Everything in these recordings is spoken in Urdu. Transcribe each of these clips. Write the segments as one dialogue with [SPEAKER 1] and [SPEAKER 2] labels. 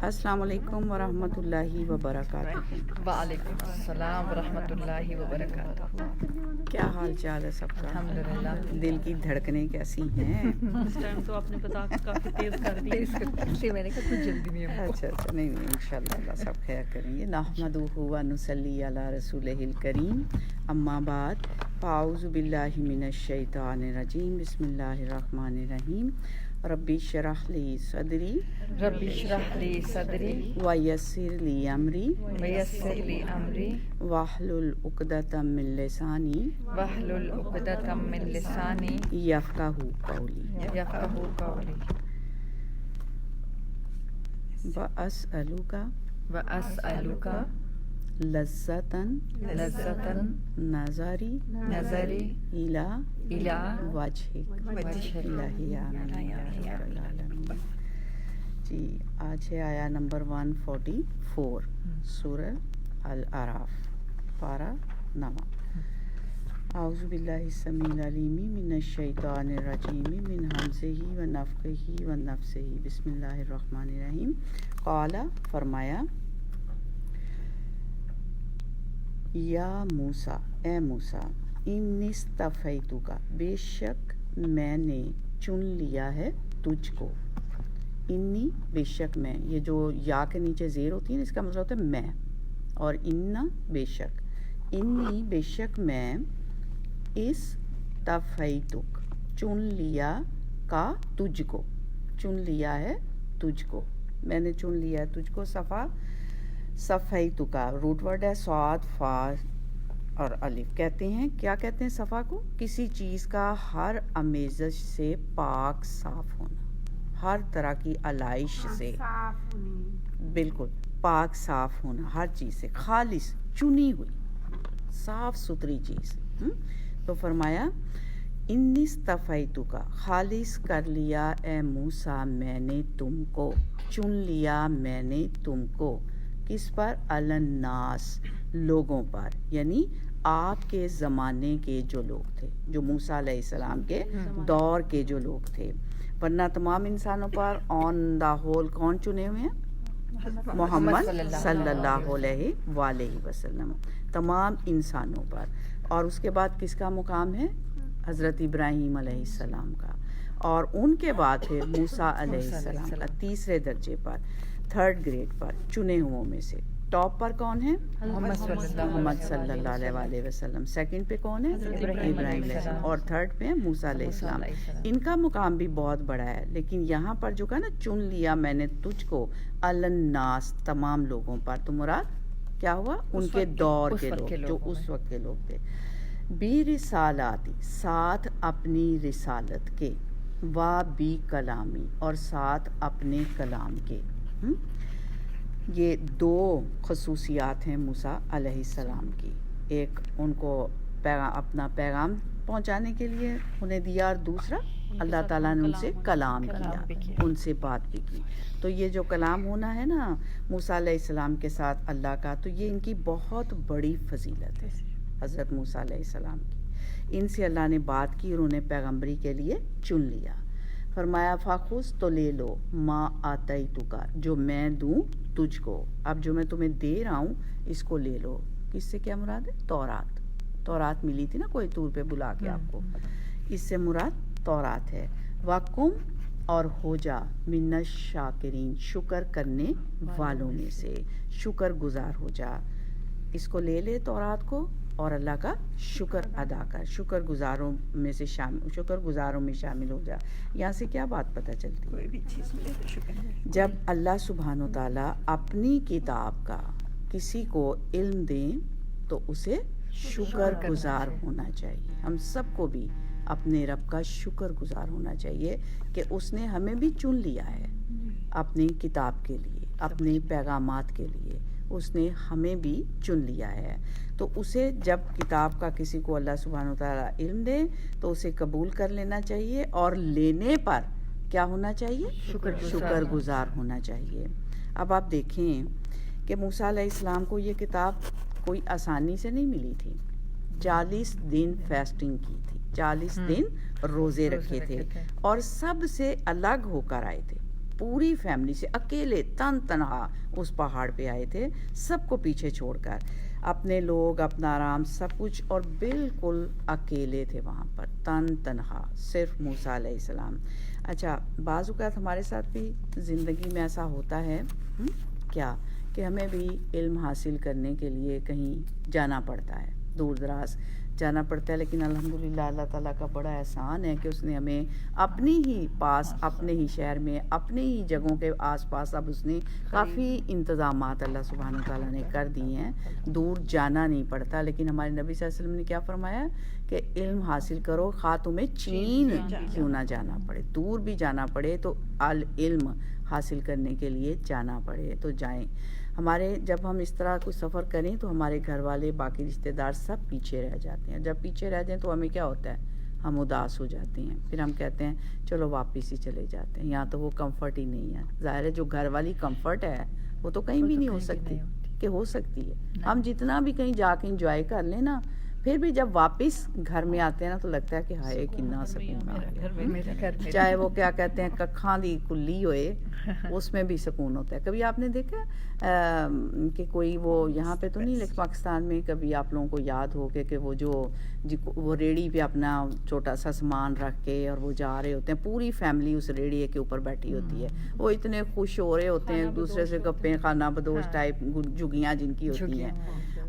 [SPEAKER 1] السلام علیکم ورحمۃ اللہ وبرکاتہ۔
[SPEAKER 2] وعلیکم السلام ورحمۃ اللہ وبرکاتہ۔
[SPEAKER 1] کیا حال چال ہے سب کا؟
[SPEAKER 2] الحمدللہ۔
[SPEAKER 1] دل کی دھڑکنیں کیسی ہیں؟
[SPEAKER 3] اس ٹائم تو آپ نے بتا کافی تیز کر دی۔
[SPEAKER 2] میں نے کہا کچھ جلدی نہیں ہے۔
[SPEAKER 1] اچھا نہیں انشاءاللہ اللہ سب خیر کریں گے۔ نحمدہ و نصلی علی رسولہ الکریم، اما بعد، فاعوذ باللہ من الشیطان الرجیم، بسم اللہ الرحمن الرحیم۔ ربی اشرح لی صدری
[SPEAKER 2] ربی اشرح لی صدری
[SPEAKER 1] ویسر لی امری
[SPEAKER 2] ویسر لی امری
[SPEAKER 1] واحلل عقدۃ من لسانی
[SPEAKER 2] واحلل عقدۃ من لسانی
[SPEAKER 1] یفقہوا قولی
[SPEAKER 2] یفقہوا قولی
[SPEAKER 1] واسألک
[SPEAKER 2] واسألک
[SPEAKER 1] لذة نظری الی وجہک الہی یا رب العالمین۔ جی آج ہے آیا نمبر 144 سورہ الاعراف، پارہ 9۔ اعوذ باللہ السمیع العلیم من الشیطان الرجیم من ہمزہ ونفخہ ونفثہ، بسم اللہ الرحمن الرحیم۔ قال فرمایا، یا موسیٰ اے موسیٰ، انی اصطفیتک بے شک میں نے چن لیا ہے تجھ کو۔ انی بے شک میں، یہ جو یا کے نیچے زیر ہوتی ہے اس کا مطلب ہوتا ہے میں، اور انا بے شک، انی بے شک میں، اصطفیتک چن لیا کا تجھ کو، چن لیا ہے تجھ کو، میں نے چن لیا ہے تجھ کو۔ صفیتک کا روٹ ورڈ ہے، صاد فا اور الف۔ کہتے ہیں کیا کہتے ہیں صفا کو؟ کسی چیز کا ہر آمیزش سے پاک صاف ہونا، ہر طرح کی علائش سے بالکل پاک صاف ہونا، ہر چیز سے خالص چنی ہوئی صاف ستھری چیز۔ تو فرمایا انی اصطفیتک، خالص کر لیا اے موسیٰ میں نے تم کو، چن لیا میں نے تم کو، کس پر؟ علی الناس، لوگوں پر، یعنی آپ کے زمانے کے جو لوگ تھے، جو موسیٰ علیہ السلام کے دور کے جو لوگ تھے، ورنہ تمام انسانوں پر آن دا ہول کون چنے ہوئے ہیں؟ محمد صلی اللہ علیہ وآلہ وسلم، تمام انسانوں پر۔ اور اس کے بعد کس کا مقام ہے؟ حضرت ابراہیم علیہ السلام کا، اور ان کے بعد پھر موسیٰ علیہ السلام کا، تیسرے درجے پر، تھرڈ گریڈ پر، چنے ہوئوں میں سے۔ ٹاپ پر کون ہے؟ محمد صلی اللہ علیہ وآلہ وسلم۔ سیکنڈ پہ کون ہے؟ ابراہیم علیہ السلام، اور تھرڈ پہ ہے موسیٰ علیہ السلام۔ ان کا مقام بھی بہت بڑا ہے، لیکن یہاں پر جو کہا نا چن لیا میں نے تجھ کو، علی الناس، تمام لوگوں پر، تو مراد کیا ہوا؟ ان کے دور کے لوگ، جو اس وقت کے لوگ تھے۔ بی رسالاتی، ساتھ اپنی رسالت کے، وا بی کلامی، اور ساتھ اپنے کلام کے۔ یہ دو خصوصیات ہیں موسیٰ علیہ السلام کی، ایک ان کو اپنا پیغام پہنچانے کے لیے انہیں دیا، اور دوسرا اللہ تعالیٰ نے ان سے کلام کیا، ان سے بات بھی کی۔ تو یہ جو کلام ہونا ہے نا موسیٰ علیہ السلام کے ساتھ اللہ کا، تو یہ ان کی بہت بڑی فضیلت ہے، حضرت موسیٰ علیہ السلام کی۔ ان سے اللہ نے بات کی اور انہیں پیغمبری کے لیے چن لیا۔ فرمایا فاخذ، تو لے لو، ما آتیتک، جو میں دوں تجھ کو، اب جو میں تمہیں دے رہا ہوں اس کو لے لو۔ اس سے کیا مراد ہے؟ تورات ملی تھی نا کوئی طور پہ بلا کے آپ کو، اس سے مراد تورات ہے۔ وَقُمْ، اور ہو جا، من الشاکرین، شکر کرنے والوں میں سے، شکر گزار ہو جا۔ اس کو لے لے تورات کو، اور اللہ کا شکر ادا کر، شکر گزاروں میں سے شکر گزاروں میں شامل ہو جا۔ یہاں سے کیا بات پتہ چلتی ہے؟
[SPEAKER 3] کوئی بھی چیز ملے تو شکر ہے۔
[SPEAKER 1] جب اللہ سبحانہ وتعالیٰ اپنی کتاب کا کسی کو علم دیں تو اسے شکر گزار ہونا چاہیے۔ ہم سب کو بھی اپنے رب کا شکر گزار ہونا چاہیے کہ اس نے ہمیں بھی چن لیا ہے اپنی کتاب کے لیے، اپنے پیغامات کے لیے، اس نے ہمیں بھی چن لیا ہے۔ تو اسے جب کتاب کا کسی کو اللہ سبحانہ وتعالیٰ علم دے تو اسے قبول کر لینا چاہیے، اور لینے پر کیا ہونا چاہیے؟ شکر گزار ہونا چاہیے۔ اب آپ دیکھیں کہ موسیٰ علیہ السلام کو یہ کتاب کوئی آسانی سے نہیں ملی تھی، 40 دن فاسٹنگ کی تھی، 40 دن روزے رکھے تھے، اور سب سے الگ ہو کر آئے تھے، پوری فیملی سے اکیلے تن تنہا اس پہاڑ پہ آئے تھے، سب کو پیچھے چھوڑ کر، اپنے لوگ، اپنا آرام، سب کچھ، اور بالکل اکیلے تھے وہاں پر، تن تنہا، صرف موسیٰ علیہ السلام۔ اچھا، بعض اوقات ہمارے ساتھ بھی زندگی میں ایسا ہوتا ہے کیا کہ ہمیں بھی علم حاصل کرنے کے لیے کہیں جانا پڑتا ہے، دور دراز جانا پڑتا ہے، لیکن الحمدللہ اللہ تعالیٰ کا بڑا احسان ہے کہ اس نے ہمیں اپنی ہی پاس، اپنے ہی شہر میں، اپنے ہی جگہوں کے آس پاس اب اس نے کافی انتظامات اللہ سبحانہ وتعالیٰ نے کر دیے ہیں، دور جانا نہیں پڑتا۔ لیکن ہمارے نبی صلی اللہ علیہ وسلم نے کیا فرمایا کہ علم حاصل کرو، خواہ تمہیں چین کیوں نہ جانا پڑے، دور بھی جانا پڑے تو علم حاصل کرنے کے لیے جانا پڑے تو جائیں۔ ہمارے جب ہم اس طرح کوئی سفر کریں تو ہمارے گھر والے، باقی رشتہ دار سب پیچھے رہ جاتے ہیں، جب پیچھے رہ جائیں تو ہمیں کیا ہوتا ہے، ہم اداس ہو جاتے ہیں، پھر ہم کہتے ہیں چلو واپس ہی چلے جاتے ہیں، یہاں تو وہ کمفرٹ ہی نہیں ہے۔ ظاہر ہے جو گھر والی کمفرٹ ہے وہ تو کہیں بھی نہیں ہو سکتی، کہ ہو سکتی ہے، ہم جتنا بھی کہیں جا کے انجوائے کر لیں نا، پھر بھی جب واپس گھر میں آتے ہیں نا تو لگتا ہے کہ ہائے کتنا سکون آ گیا، چاہے وہ کیا کہتے ہیں ککھاں دی کلی ہوئے، اس میں بھی سکون ہوتا ہے۔ کبھی آپ نے دیکھا کہ کوئی وہ یہاں پہ تو نہیں، لیکن پاکستان میں کبھی آپ لوگوں کو یاد ہو کہ وہ جو وہ ریڑھی پہ اپنا چھوٹا سا سامان رکھ کے اور وہ جا رہے ہوتے ہیں، پوری فیملی اس ریڑھی کے اوپر بیٹھی ہوتی ہے، وہ اتنے خوش ہو رہے ہوتے ہیں، ایک دوسرے سے گپیں، خانہ بدوش ٹائپ جگیاں جن کی ہوتی ہیں،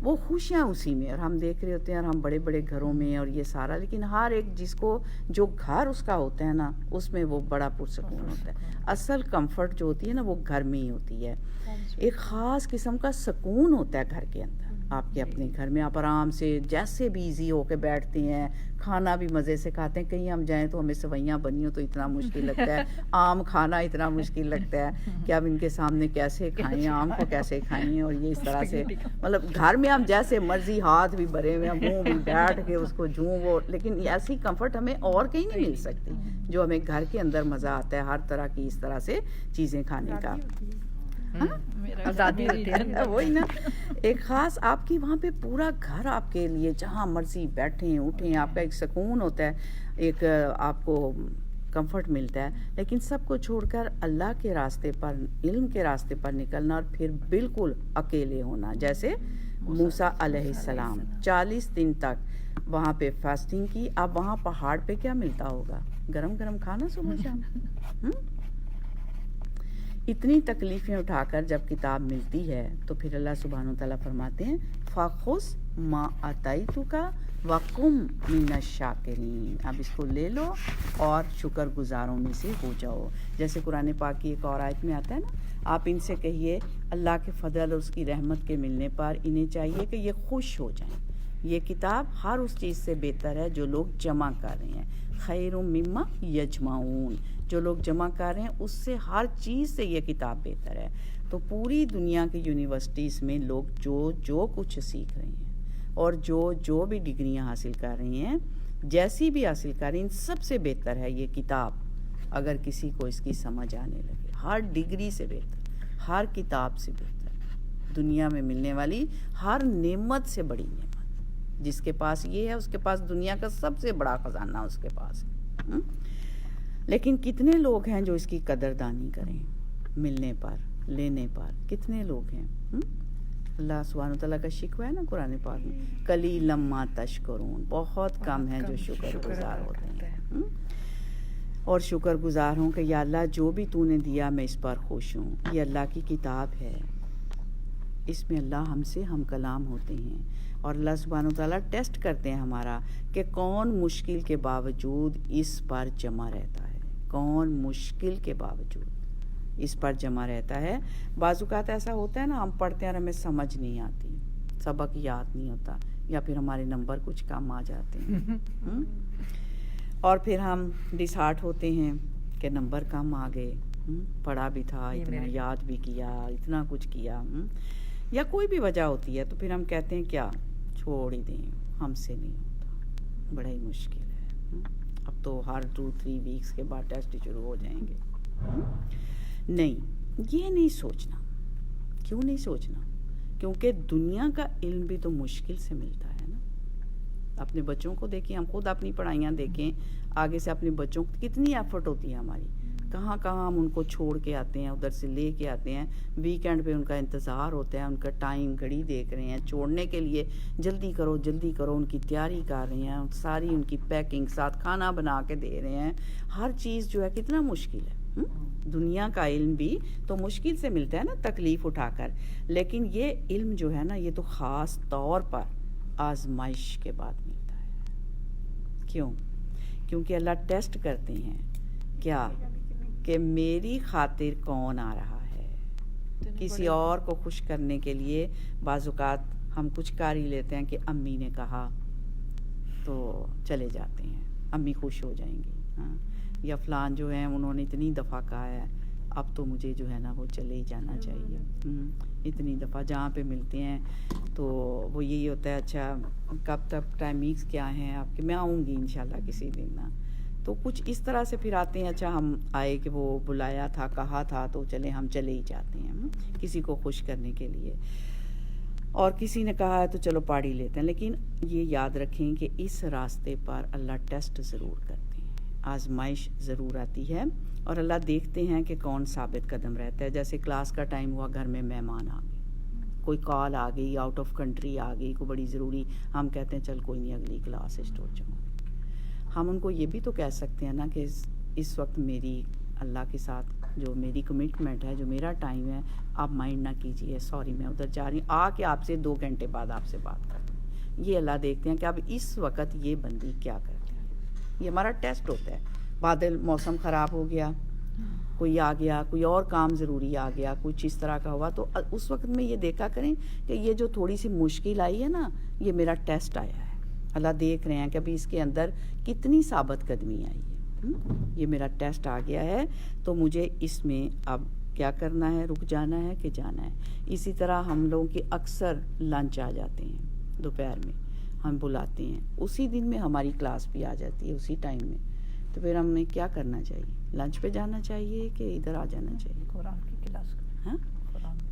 [SPEAKER 1] وہ خوش ہیں اسی میں، اور ہم دیکھ رہے ہوتے ہیں، اور ہم بڑے بڑے گھروں میں اور یہ سارا، لیکن ہر ایک جس کو جو گھر اس کا ہوتا ہے نا، اس میں وہ بڑا پرسکون ہوتا ہے۔ اصل کمفرٹ جو ہوتی ہے نا وہ گھر میں ہی ہوتی ہے، ایک خاص قسم کا سکون ہوتا ہے گھر کے اندر، آپ کے اپنے گھر میں آپ آرام سے جیسے بھی ایزی ہو کے بیٹھتے ہیں، کھانا بھی مزے سے کھاتے ہیں۔ کہیں ہم جائیں تو ہمیں سویاں بنی ہو تو اتنا مشکل لگتا ہے، آم کھانا اتنا مشکل لگتا ہے کہ اب ان کے سامنے کیسے کھائیں، آم کو کیسے کھائیں، اور یہ اس طرح سے مطلب گھر میں ہم جیسے مرضی ہاتھ بھی بھرے ہوئے ہیں، منہ بھی بیٹھ کے اس کو جوں وہ، لیکن ایسی کمفرٹ ہمیں اور کہیں نہیں مل سکتی جو ہمیں گھر کے اندر مزہ آتا ہے ہر طرح کی اس طرح سے چیزیں کھانے کا،
[SPEAKER 2] آزادی ہوتی ہے،
[SPEAKER 1] وہی نا، ایک خاص آپ کی وہاں پہ پورا گھر آپ کے لیے، جہاں مرضی بیٹھیں اٹھیں، آپ کا ایک سکون ہوتا ہے، ایک آپ کو کمفرٹ ملتا ہے۔ لیکن سب کو چھوڑ کر اللہ کے راستے پر، علم کے راستے پر نکلنا، اور پھر بالکل اکیلے ہونا، جیسے موسیٰ علیہ السلام 40 دن تک وہاں پہ فاسٹنگ کی۔ اب وہاں پہاڑ پہ کیا ملتا ہوگا، گرم گرم کھانا صبح شام، اتنی تکلیفیں اٹھا کر جب کتاب ملتی ہے تو پھر اللہ سبحانہ وتعالیٰ فرماتے ہیں فَخُذْ مَا آتَيْتُكَ وَكُن مِّنَ الشَّاكِرِينَ، اب اس کو لے لو اور شکر گزاروں میں سے ہو جاؤ۔ جیسے قرآن پاک کی ایک اور آیت میں آتا ہے نا، آپ ان سے کہیے اللہ کے فضل اور اس کی رحمت کے ملنے پر انہیں چاہیے کہ یہ خوش ہو جائیں، یہ کتاب ہر اس چیز سے بہتر ہے جو لوگ جمع کر رہے ہیں، خیر مما یجمعون، جو لوگ جمع کر رہے ہیں اس سے، ہر چیز سے یہ کتاب بہتر ہے۔ تو پوری دنیا کی یونیورسٹیز میں لوگ جو کچھ سیکھ رہے ہیں اور جو بھی ڈگریاں حاصل کر رہے ہیں، جیسی بھی حاصل کر رہے ہیں، ان سب سے بہتر ہے یہ کتاب، اگر کسی کو اس کی سمجھ آنے لگے، ہر ڈگری سے بہتر، ہر کتاب سے بہتر، دنیا میں ملنے والی ہر نعمت سے بڑی نعمت، جس کے پاس یہ ہے اس کے پاس دنیا کا سب سے بڑا خزانہ اس کے پاس ہے۔ لیکن کتنے لوگ ہیں جو اس کی قدردانی کریں، ملنے پر، لینے پر، کتنے لوگ ہیں؟ اللہ سبحانہ وتعالیٰ کا شکوہ ہے نا قرآن پاک میں، قلیلا ما تشکرون، بہت کم ہیں جو شکر گزار ہوتے ہیں، اور شکر گزار ہوں کہ یا اللہ جو بھی تو نے دیا میں اس پر خوش ہوں۔ یہ اللہ کی کتاب ہے، اس میں اللہ ہم سے ہم کلام ہوتے ہیں، اور اللہ سبحانہ وتعالیٰ ٹیسٹ کرتے ہیں ہمارا کہ کون مشکل کے باوجود اس پر جمع رہتا ہے، کون مشکل کے باوجود اس پر جمع رہتا ہے۔ بعض اوقات ایسا ہوتا ہے نا، ہم پڑھتے ہیں اور ہمیں سمجھ نہیں آتی، سبق یاد نہیں ہوتا، یا پھر ہمارے نمبر کچھ کم آ جاتے ہیں، اور پھر ہم ڈسہارٹ ہوتے ہیں کہ نمبر کم آ گئے، پڑھا بھی تھا، اتنا یاد بھی کیا، اتنا کچھ کیا، یا کوئی بھی وجہ ہوتی ہے، تو پھر ہم کہتے ہیں کیا چھوڑ ہی دیں، ہم سے نہیں ہوتا، بڑا ہی مشکل ہے، اب تو ہر 2-3 ویکس کے بعد ٹیسٹ شروع ہو جائیں گے۔ نہیں، یہ نہیں سوچنا۔ کیوں نہیں سوچنا؟ کیونکہ دنیا کا علم بھی تو مشکل سے ملتا ہے نا۔ اپنے بچوں کو دیکھیں، ہم خود اپنی پڑھائیاں دیکھیں، آگے سے اپنے بچوں کو کتنی ایفرٹ ہوتی ہے ہماری، کہاں کہاں ہم ان کو چھوڑ کے آتے ہیں, ادھر سے لے کے آتے ہیں, ویکینڈ پہ ان کا انتظار ہوتا ہے, ان کا ٹائم گھڑی دیکھ رہے ہیں چھوڑنے کے لیے, جلدی کرو جلدی کرو, ان کی تیاری کر رہے ہیں, ساری ان کی پیکنگ, ساتھ کھانا بنا کے دے رہے ہیں, ہر چیز جو ہے کتنا مشکل ہے. دنیا کا علم بھی تو مشکل سے ملتا ہے نا, تکلیف اٹھا کر, لیکن یہ علم جو ہے نا یہ تو خاص طور پر آزمائش کے بعد ملتا ہے. کیوں؟ کیونکہ اللہ ٹیسٹ کرتے ہیں کیا کہ میری خاطر کون آ رہا ہے. کسی اور کو خوش کرنے کے لیے بعض اوقات ہم کچھ کر ہی لیتے ہیں کہ امی نے کہا تو چلے جاتے ہیں, امی خوش ہو جائیں گی, ہاں, یا فلان جو ہیں انہوں نے اتنی دفعہ کہا ہے اب تو مجھے جو ہے نا وہ چلے ہی جانا چاہیے. اتنی دفعہ جہاں پہ ملتے ہیں تو وہ یہی ہوتا ہے, اچھا کب تک ٹائمنگس کیا ہیں آپ کے, میں آؤں گی انشاءاللہ کسی دن نا. تو کچھ اس طرح سے پھر آتے ہیں, اچھا ہم آئے کہ وہ بلایا تھا کہا تھا تو چلے ہم چلے ہی جاتے ہیں کسی کو خوش کرنے کے لیے, اور کسی نے کہا ہے تو چلو پاڑی لیتے ہیں. لیکن یہ یاد رکھیں کہ اس راستے پر اللہ ٹیسٹ ضرور کرتے ہیں, آزمائش ضرور آتی ہے, اور اللہ دیکھتے ہیں کہ کون ثابت قدم رہتا ہے. جیسے کلاس کا ٹائم ہوا, گھر میں مہمان آ گئے, کوئی کال آ گئی, آؤٹ آف کنٹری آ گئی, کوئی بڑی ضروری, ہم کہتے ہیں چل کوئی نہیں اگلی کلاس اسٹور جاؤں. ہم ان کو یہ بھی تو کہہ سکتے ہیں نا کہ اس وقت میری اللہ کے ساتھ جو میری کمٹمنٹ ہے, جو میرا ٹائم ہے, آپ مائنڈ نہ کیجیے, سوری میں ادھر جا رہی ہوں, آ کے آپ سے 2 گھنٹے بعد آپ سے بات کروں. یہ اللہ دیکھتے ہیں کہ اب اس وقت یہ بندی کیا کرتی ہے. یہ ہمارا ٹیسٹ ہوتا ہے. بادل, موسم خراب ہو گیا, کوئی آ گیا, کوئی اور کام ضروری آ گیا, کچھ اس طرح کا ہوا, تو اس وقت میں یہ دیکھا کریں کہ یہ جو تھوڑی سی مشکل آئی ہے نا, یہ میرا ٹیسٹ آیا ہے. اللہ دیکھ رہے ہیں کہ ابھی اس کے اندر کتنی ثابت قدمی آئی ہے, یہ میرا ٹیسٹ آ گیا ہے, تو مجھے اس میں اب کیا کرنا ہے, رک جانا ہے کہ جانا ہے. اسی طرح ہم لوگوں کے اکثر لنچ آ جاتے ہیں, دوپہر میں ہم بلاتے ہیں, اسی دن میں ہماری کلاس بھی آ جاتی ہے اسی ٹائم میں, تو پھر ہمیں کیا کرنا چاہیے, لنچ پہ جانا چاہیے کہ ادھر آ جانا چاہیے,
[SPEAKER 2] قرآن کی کلاس.
[SPEAKER 1] ہاں,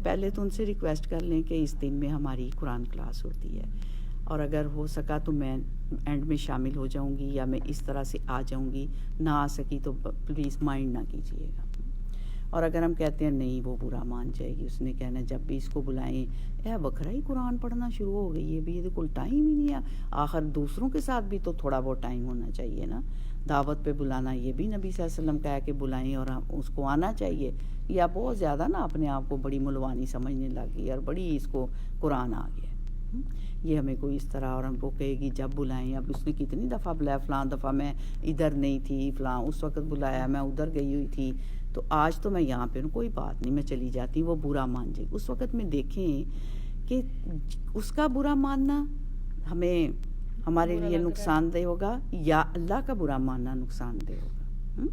[SPEAKER 1] پہلے تو ان سے ریکویسٹ کر لیں کہ اس دن میں ہماری قرآن کلاس ہوتی ہے, اور اگر ہو سکا تو میں اینڈ میں شامل ہو جاؤں گی, یا میں اس طرح سے آ جاؤں گی, نہ آ سکی تو پلیز مائنڈ نہ کیجیے گا. اور اگر ہم کہتے ہیں نہیں وہ برا مان جائے گی, اس نے کہنا جب بھی اس کو بلائیں اے بکرا ہی قرآن پڑھنا شروع ہو گئی ہے, بھی یہ کوئی ٹائم ہی نہیں ہے, آخر دوسروں کے ساتھ بھی تو تھوڑا بہت ٹائم ہونا چاہیے نا. دعوت پہ بلانا یہ بھی نبی صلی اللہ علیہ وسلم کہا کہ بلائیں اور اس کو آنا چاہیے, یا بہت زیادہ نا اپنے آپ کو بڑی ملوانی سمجھنے لگی اور بڑی اس کو قرآن آ گیا. یہ ہمیں کوئی اس طرح, اور ہم کو کہے گی جب بلائیں, اب اس نے کتنی دفعہ بلایا, فلاں دفعہ میں ادھر نہیں تھی, فلاں اس وقت بلایا میں ادھر گئی ہوئی تھی, تو آج تو میں یہاں پہ ہوں, کوئی بات نہیں میں چلی جاتی, وہ برا مان جائے. اس وقت میں دیکھیں کہ اس کا برا ماننا ہمیں ہمارے لیے نقصان دہ ہوگا, یا اللہ کا برا ماننا نقصان دہ ہوگا.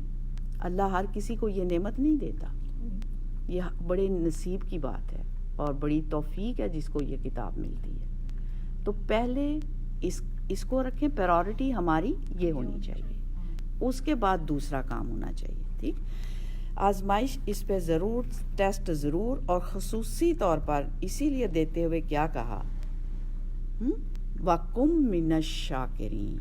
[SPEAKER 1] اللہ ہر کسی کو یہ نعمت نہیں دیتا, یہ بڑے نصیب کی بات ہے اور بڑی توفیق ہے جس کو یہ کتاب ملتی ہے. تو پہلے اس کو رکھیں, پرائورٹی ہماری یہ ہونی چاہیے, اس کے بعد دوسرا کام ہونا چاہیے. ٹھیک, آزمائش اس پہ ضرور, ٹیسٹ ضرور, اور خصوصی طور پر اسی لیے دیتے ہوئے کیا کہا, وَقُم مِّنَ الشَّاکِرِينَ,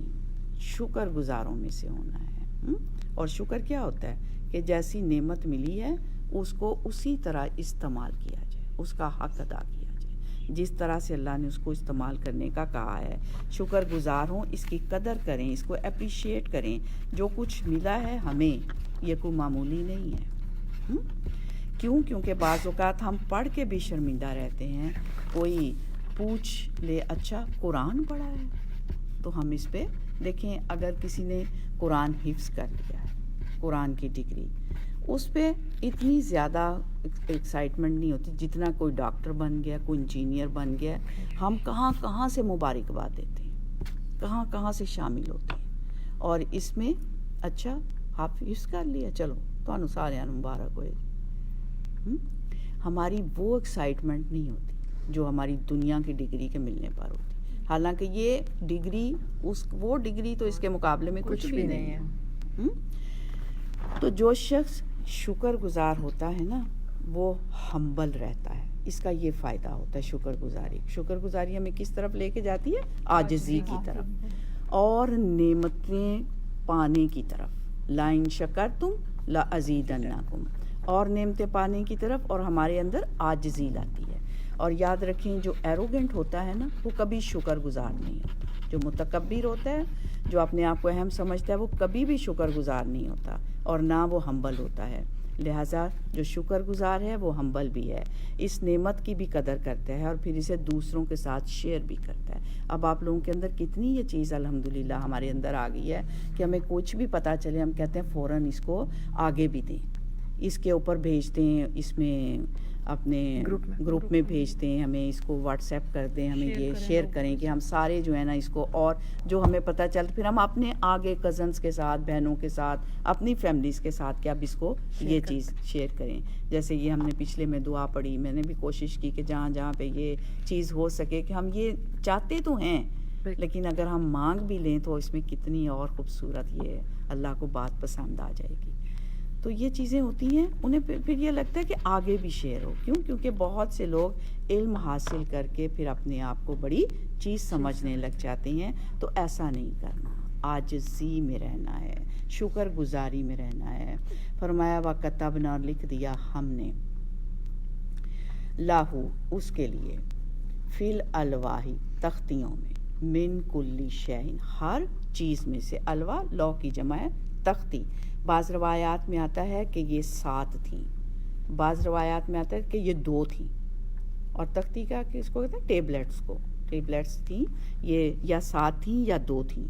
[SPEAKER 1] شکر گزاروں میں سے ہونا ہے. اور شکر کیا ہوتا ہے کہ جیسی نعمت ملی ہے اس کو اسی طرح استعمال کیا جائے, اس کا حق ادا کیا جائے جس طرح سے اللہ نے اس کو استعمال کرنے کا کہا ہے. شکر گزار ہوں, اس کی قدر کریں, اس کو اپریشیٹ کریں. جو کچھ ملا ہے ہمیں یہ کوئی معمولی نہیں ہے. کیوں؟ کیونکہ بعض اوقات ہم پڑھ کے بھی شرمندہ رہتے ہیں. کوئی پوچھ لے اچھا قرآن پڑھا ہے, تو ہم اس پہ دیکھیں, اگر کسی نے قرآن حفظ کر لیا ہے, قرآن کی ڈگری, اس پہ اتنی زیادہ ایکسائٹمنٹ نہیں ہوتی جتنا کوئی ڈاکٹر بن گیا, کوئی انجینئر بن گیا. ہم کہاں کہاں سے مبارکباد دیتے ہیں, کہاں کہاں سے شامل ہوتے ہیں, اور اس میں اچھا حافظ کر لیا, چلو تو سارے مبارک ہوئے. ہماری وہ ایکسائٹمنٹ نہیں ہوتی جو ہماری دنیا کی ڈگری کے ملنے پر ہوتی. حالانکہ یہ ڈگری وہ ڈگری تو اس کے مقابلے میں کچھ بھی نہیں ہے. تو جو شخص شکر گزار ہوتا ہے نا وہ ہمبل رہتا ہے. اس کا یہ فائدہ ہوتا ہے شکر گزاری. شکر گزاری ہمیں کس طرف لے کے جاتی ہے, عاجزی کی طرف اور نعمتیں پانے کی طرف. لَإِن شَكَرْتُمْ لَأَزِيدَنَّكُمْ، اور نعمتیں پانے کی طرف اور ہمارے اندر عاجزی لاتی ہے. اور یاد رکھیں جو ایروگنٹ ہوتا ہے نا وہ کبھی شکر گزار نہیں ہوتا. جو متکبر ہوتا ہے، جو اپنے آپ کو اہم سمجھتا ہے، وہ کبھی بھی شکر گزار نہیں ہوتا اور نہ وہ ہمبل ہوتا ہے. لہٰذا جو شکر گزار ہے وہ ہمبل بھی ہے، اس نعمت کی بھی قدر کرتا ہے اور پھر اسے دوسروں کے ساتھ شیئر بھی کرتا ہے. اب آپ لوگوں کے اندر کتنی یہ چیز الحمدللہ ہمارے اندر آ گئی ہے کہ ہمیں کچھ بھی پتہ چلے ہم کہتے ہیں فوراً اس کو آگے بھی دیں، اس کے اوپر بھیج دیں، اس میں اپنے گروپ میں بھیج دیں، ہمیں اس کو واٹس ایپ کر دیں، ہمیں یہ شیئر کریں کہ ہم سارے جو ہے نا اس کو، اور جو ہمیں پتہ چل پھر ہم اپنے آگے کزنس کے ساتھ، بہنوں کے ساتھ، اپنی فیملیز کے ساتھ کہ اب اس کو یہ چیز شیئر کریں. جیسے یہ ہم نے پچھلے میں دعا پڑھی، میں نے بھی کوشش کی کہ جہاں جہاں پہ یہ چیز ہو سکے کہ ہم یہ چاہتے تو ہیں لیکن اگر ہم مانگ بھی لیں تو اس میں کتنی اور خوبصورت یہ اللہ کو بات پسند آ جائے گی. تو یہ چیزیں ہوتی ہیں، انہیں پھر یہ لگتا ہے کہ آگے بھی شیئر ہو. کیوں؟ کیونکہ بہت سے لوگ علم حاصل کر کے پھر اپنے آپ کو بڑی چیز سمجھنے لگ جاتے ہیں. تو ایسا نہیں کرنا، عاجزی میں رہنا ہے، شکر گزاری میں رہنا ہے. فرمایا وَكَتَبْنَا، اور لکھ دیا ہم نے، لاہو اس کے لیے، فی الالواح تختیوں میں، من کل شیء ہر چیز میں سے، الوا لو کی جمع ہے تختی. بعض روایات میں آتا ہے کہ یہ 7 تھیں، بعض روایات میں آتا ہے کہ یہ 2 تھیں. اور تختی کا کہ اس کو کہتے ہیں ٹیبلٹس تھیں، یہ یا 7 تھیں یا 2 تھیں.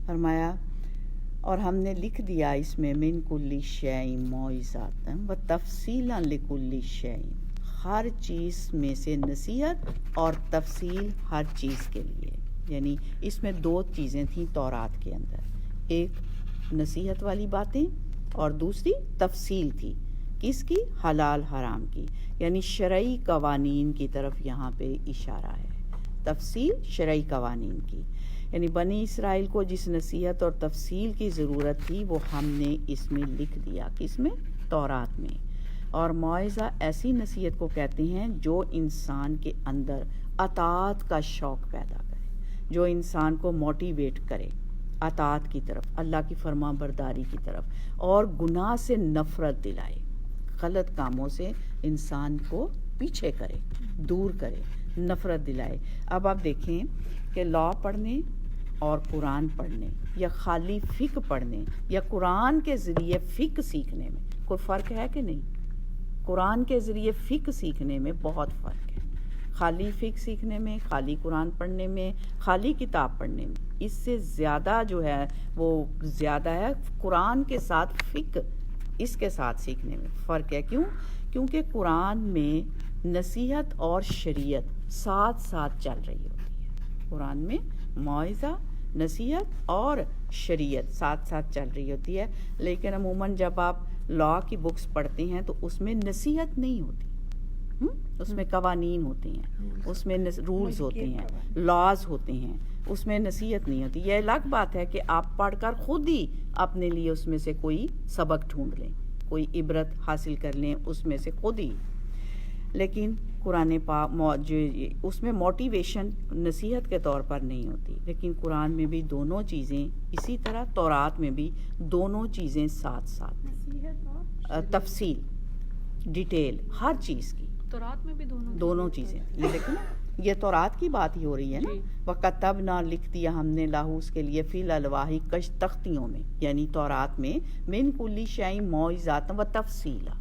[SPEAKER 1] فرمایا اور ہم نے لکھ دیا اس میں من کل شیء موعظۃ و تفصیلا لکل شیء، ہر چیز میں سے نصیحت اور تفصیل ہر چیز کے لیے. یعنی اس میں 2 چیزیں تھیں تورات کے اندر، ایک نصیحت والی باتیں اور دوسری تفصیل تھی. کس کی؟ حلال حرام کی، یعنی شرعی قوانین کی طرف یہاں پہ اشارہ ہے. تفصیل شرعی قوانین کی، یعنی بنی اسرائیل کو جس نصیحت اور تفصیل کی ضرورت تھی وہ ہم نے اس میں لکھ دیا. کس میں؟ تورات میں. اور موعظہ ایسی نصیحت کو کہتے ہیں جو انسان کے اندر اطاعت کا شوق پیدا کرے، جو انسان کو موٹیویٹ کرے اطاعت کی طرف، اللہ کی فرما برداری کی طرف، اور گناہ سے نفرت دلائے، غلط کاموں سے انسان کو پیچھے کرے، دور کرے، نفرت دلائے. اب آپ دیکھیں کہ لا پڑھنے اور قرآن پڑھنے، یا خالی فقہ پڑھنے یا قرآن کے ذریعے فقہ سیکھنے میں کوئی فرق ہے کہ نہیں؟ قرآن کے ذریعے فقہ سیکھنے میں بہت فرق ہے. خالی فقہ سیکھنے میں، خالی قرآن پڑھنے میں، خالی کتاب پڑھنے میں، اس سے زیادہ جو ہے وہ زیادہ ہے قرآن کے ساتھ فقہ اس کے ساتھ سیکھنے میں فرق ہے. کیوں؟ کیونکہ قرآن میں نصیحت اور شریعت ساتھ ساتھ چل رہی ہوتی ہے. قرآن میں موعظہ، نصیحت اور شریعت ساتھ ساتھ چل رہی ہوتی ہے. لیکن عموماً جب آپ لا کی بکس پڑھتے ہیں تو اس میں نصیحت نہیں ہوتی، اس میں قوانین ہوتے ہیں، اس میں رولز ہوتے ہیں، لاز ہوتے ہیں، اس میں نصیحت نہیں ہوتی. یہ الگ بات ہے کہ آپ پڑھ کر خود ہی اپنے لیے اس میں سے کوئی سبق ڈھونڈ لیں، کوئی عبرت حاصل کر لیں اس میں سے خود ہی. لیکن قرآن پاک اس میں موٹیویشن نصیحت کے طور پر نہیں ہوتی. لیکن قرآن میں بھی دونوں چیزیں، اسی طرح تورات میں بھی دونوں چیزیں ساتھ ساتھ، تفصیل، ڈیٹیل ہر چیز کی.
[SPEAKER 3] تورات میں بھی
[SPEAKER 1] دونوں چیزیں. یہ دیکھیں نا، یہ تورات کی بات ہی ہو رہی ہے نا. وَكَتَبْنَا، لکھ دیا ہم نے، لاہو اس کے لیے، فی الالواح کش تختیوں میں، یعنی تورات میں، من کل شیء موعظۃ و تفصیلا،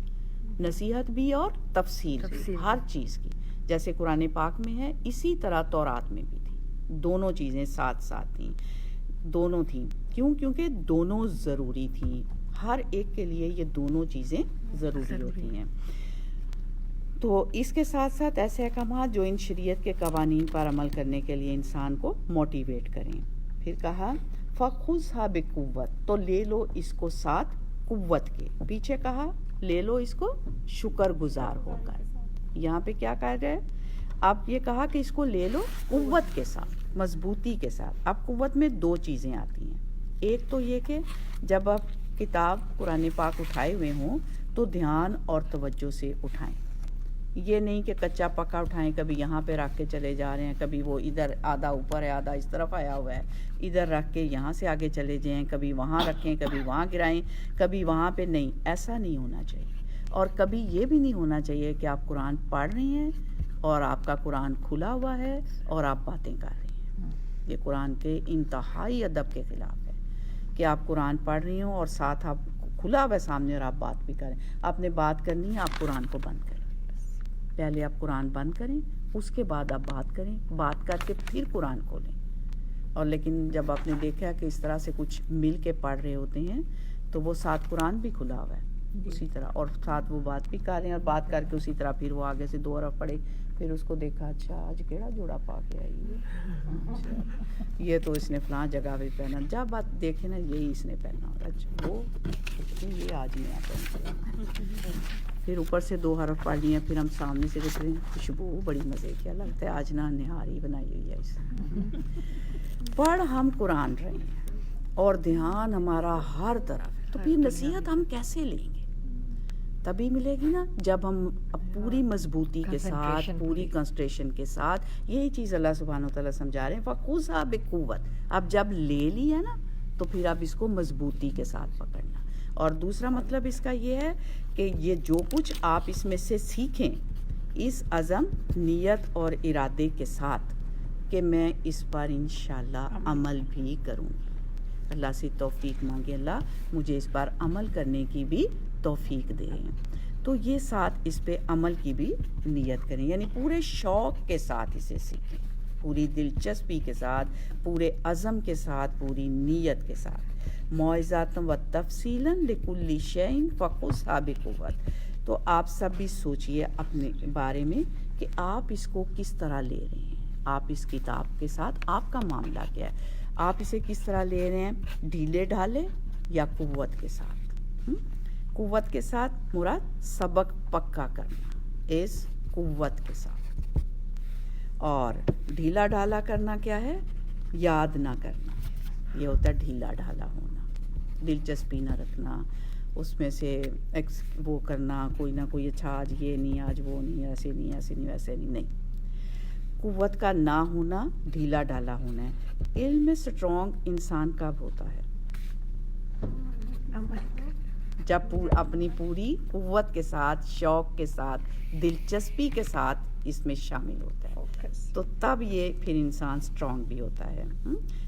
[SPEAKER 1] نصیحت بھی اور تفصیل بھی ہر چیز کی. جیسے قرآن پاک میں ہے اسی طرح تورات میں بھی تھی. دونوں چیزیں ساتھ ساتھ تھیں، دونوں تھیں. کیوں؟ کیونکہ دونوں ضروری تھیں. ہر ایک کے لیے یہ دونوں چیزیں ضروری ہوتی ہیں. تو اس کے ساتھ ساتھ ایسے احکامات جو ان شریعت کے قوانین پر عمل کرنے کے لیے انسان کو موٹیویٹ کریں. پھر کہا فَخُذْهَا بِقُوَّةٍ، تو لے لو اس کو ساتھ قوت کے. پیچھے کہا لے لو اس کو شکر گزار ہو کر. یہاں پہ کیا کہہ رہے ہیں؟ اب یہ کہا کہ اس کو لے لو قوت کے ساتھ، مضبوطی کے ساتھ. اب قوت میں 2 چیزیں آتی ہیں. ایک تو یہ کہ جب آپ کتاب قرآن پاک اٹھائے ہوئے ہوں تو دھیان اور توجہ سے اٹھائیں. یہ نہیں کہ کچا پکا اٹھائیں، کبھی یہاں پہ رکھ کے چلے جا رہے ہیں، کبھی وہ ادھر آدھا اوپر ہے آدھا اس طرف آیا ہوا ہے، ادھر رکھ کے یہاں سے آگے چلے جائیں، کبھی وہاں رکھیں کبھی وہاں گرائیں، کبھی وہاں پہ نہیں، ایسا نہیں ہونا چاہیے۔ اور کبھی یہ بھی نہیں ہونا چاہیے کہ آپ قرآن پڑھ رہی ہیں اور آپ کا قرآن کھلا ہوا ہے اور آپ باتیں کر رہی ہیں۔ یہ قرآن کے انتہائی ادب کے خلاف ہے کہ آپ قرآن پڑھ رہی ہوں اور ساتھ آپ کھلا ہوا ہے سامنے اور آپ بات بھی کریں۔ آپ نے بات کرنی ہے، آپ قرآن کو بند کریں، پہلے آپ قرآن بند کریں، اس کے بعد آپ بات کریں، بات کر کے پھر قرآن کھولیں۔ اور لیکن جب آپ نے دیکھا کہ اس طرح سے کچھ مل کے پڑھ رہے ہوتے ہیں تو وہ ساتھ قرآن بھی کھلا ہوا ہے اسی طرح، اور ساتھ وہ بات بھی کر رہے ہیں، اور بات کر کے اسی طرح پھر وہ آگے سے 2 حرف پڑھے، پھر اس کو دیکھا اچھا آج کیڑا جوڑا پا کے آئی ہے، اچھا یہ تو اس نے فلاں جگہ پہ پہنا، جب بات دیکھیں نا یہی اس نے پہنا اور اچھا وہ یہ آج نیا پہنا، پھر اوپر سے 2 حرف پڑھ لیے، پھر ہم سامنے سے دیکھ رہے ہیں خوشبو بڑی مزے کیا لگتا ہے آج نا نہاری بنائی ہوئی ہے اس نے۔ پڑھ ہم قرآن رہے ہیں اور دھیان ہمارا ہر طرف ہے، تو پھر نصیحت ہم کیسے لیں گے؟ تبھی ملے گی نا جب ہم پوری مضبوطی کے ساتھ، پوری کنسنٹریشن کے ساتھ، یہی چیز اللہ سبحانہ و تعالیٰ سمجھا رہے ہیں فَخُذْهَا بِقُوَّةٍ، اب جب لے لی ہے نا تو پھر اب اس کو مضبوطی کے ساتھ پکڑنا۔ اور دوسرا مطلب اس کا یہ ہے کہ یہ جو کچھ آپ اس میں سے سیکھیں اس عزم، نیت اور ارادے کے ساتھ کہ میں اس پر انشاءاللہ عمل بھی کروں گی۔ اللہ سے توفیق مانگے اللہ مجھے اس پر عمل کرنے کی بھی توفیق دے۔ تو یہ ساتھ اس پہ عمل کی بھی نیت کریں، یعنی پورے شوق کے ساتھ اسے سیکھیں، پوری دلچسپی کے ساتھ، پورے عزم کے ساتھ، پوری نیت کے ساتھ۔ موعظۃ و تفصیلا لکل شیء فخذھا بقوۃ۔ تو آپ سب بھی سوچئے اپنے بارے میں کہ آپ اس کو کس طرح لے رہے ہیں، آپ اس کتاب کے ساتھ آپ کا معاملہ کیا ہے، آپ اسے کس طرح لے رہے ہیں، ڈھیلے ڈھالے یا قوت کے ساتھ؟ قوت کے ساتھ مراد سبق پکا کرنا، اس قوت کے ساتھ، اور ڈھیلا ڈھالا کرنا کیا ہے، یاد نہ کرنا، یہ ہوتا ہے ڈھیلا ڈھالا ہونا، دلچسپی نہ رکھنا، اس میں سے وہ کرنا کوئی نہ کوئی، اچھا آج یہ نہیں آج وہ نہیں، ایسے نہیں ایسے نہیں ویسے نہیں، نہیں۔ قوت کا نہ ہونا، ڈھیلا ڈھالا ہونا ہے۔ علم میں سٹرونگ انسان کب ہوتا ہے؟ جب اپنی پوری قوت کے ساتھ، شوق کے ساتھ، دلچسپی کے ساتھ اس میں شامل ہوتا ہے، تو تب یہ پھر انسان سٹرونگ بھی ہوتا ہے۔